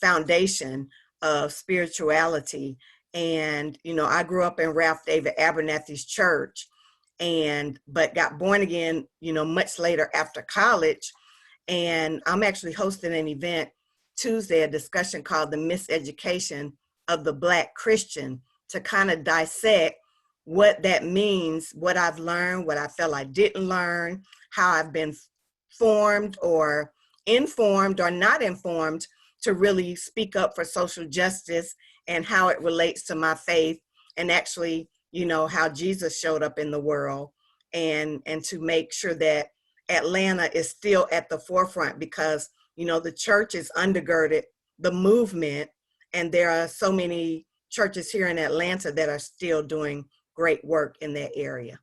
foundation of spirituality. And, I grew up in Ralph David Abernathy's church, but got born again, much later after college. And I'm actually hosting an event Tuesday, a discussion called The Miseducation of the Black Christian, to kind of dissect what that means, what I've learned, what I felt I didn't learn, how I've been formed or informed or not informed to really speak up for social justice, and how it relates to my faith, and actually, how Jesus showed up in the world, and to make sure that Atlanta is still at the forefront, because, the church is undergirded the movement, and there are so many churches here in Atlanta that are still doing great work in that area.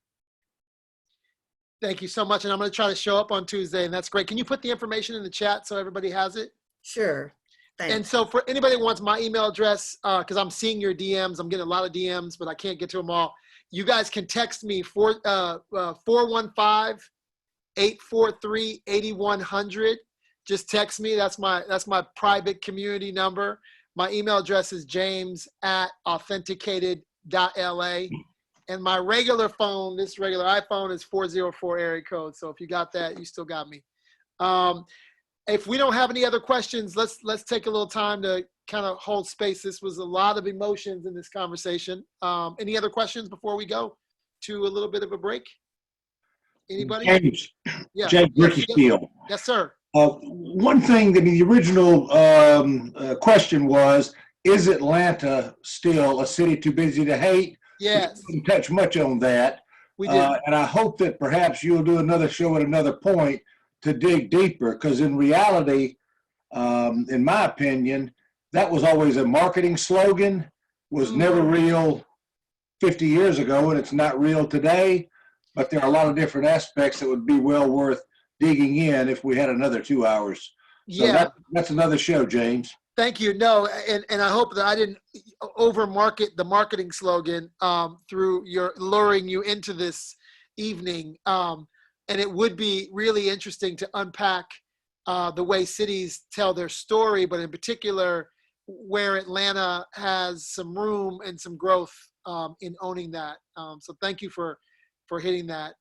Thank you so much. And I'm going to try to show up on Tuesday, and that's great. Can you put the information in the chat so everybody has it? Sure. Thanks. And so for anybody who wants my email address, because I'm seeing your DMs, I'm getting a lot of DMs, but I can't get to them all. You guys can text me 415-843-8100. Just text me. That's my private community number. My email address is james@authenticated.la. And my regular phone, this regular iPhone, is 404 area code. So if you got that, you still got me. If we don't have any other questions, let's take a little time to kind of hold space. This was a lot of emotions in this conversation. Any other questions before we go to a little bit of a break? Anybody? James, Yeah. James Ricky Steele. Yes, sir. One thing, the original question was, is Atlanta still a city too busy to hate? Yes. We didn't touch much on that. We did. And I hope that perhaps you'll do another show at another point to dig deeper, because in reality, in my opinion, that was always a marketing slogan, was never real 50 years ago, and it's not real today. But there are a lot of different aspects that would be well worth digging in if we had another 2 hours. So Yeah. that's another show, James. Thank you. No, and I hope that I didn't over-market the marketing slogan through your luring you into this evening. And it would be really interesting to unpack the way cities tell their story, but in particular, where Atlanta has some room and some growth in owning that. So thank you for hitting that.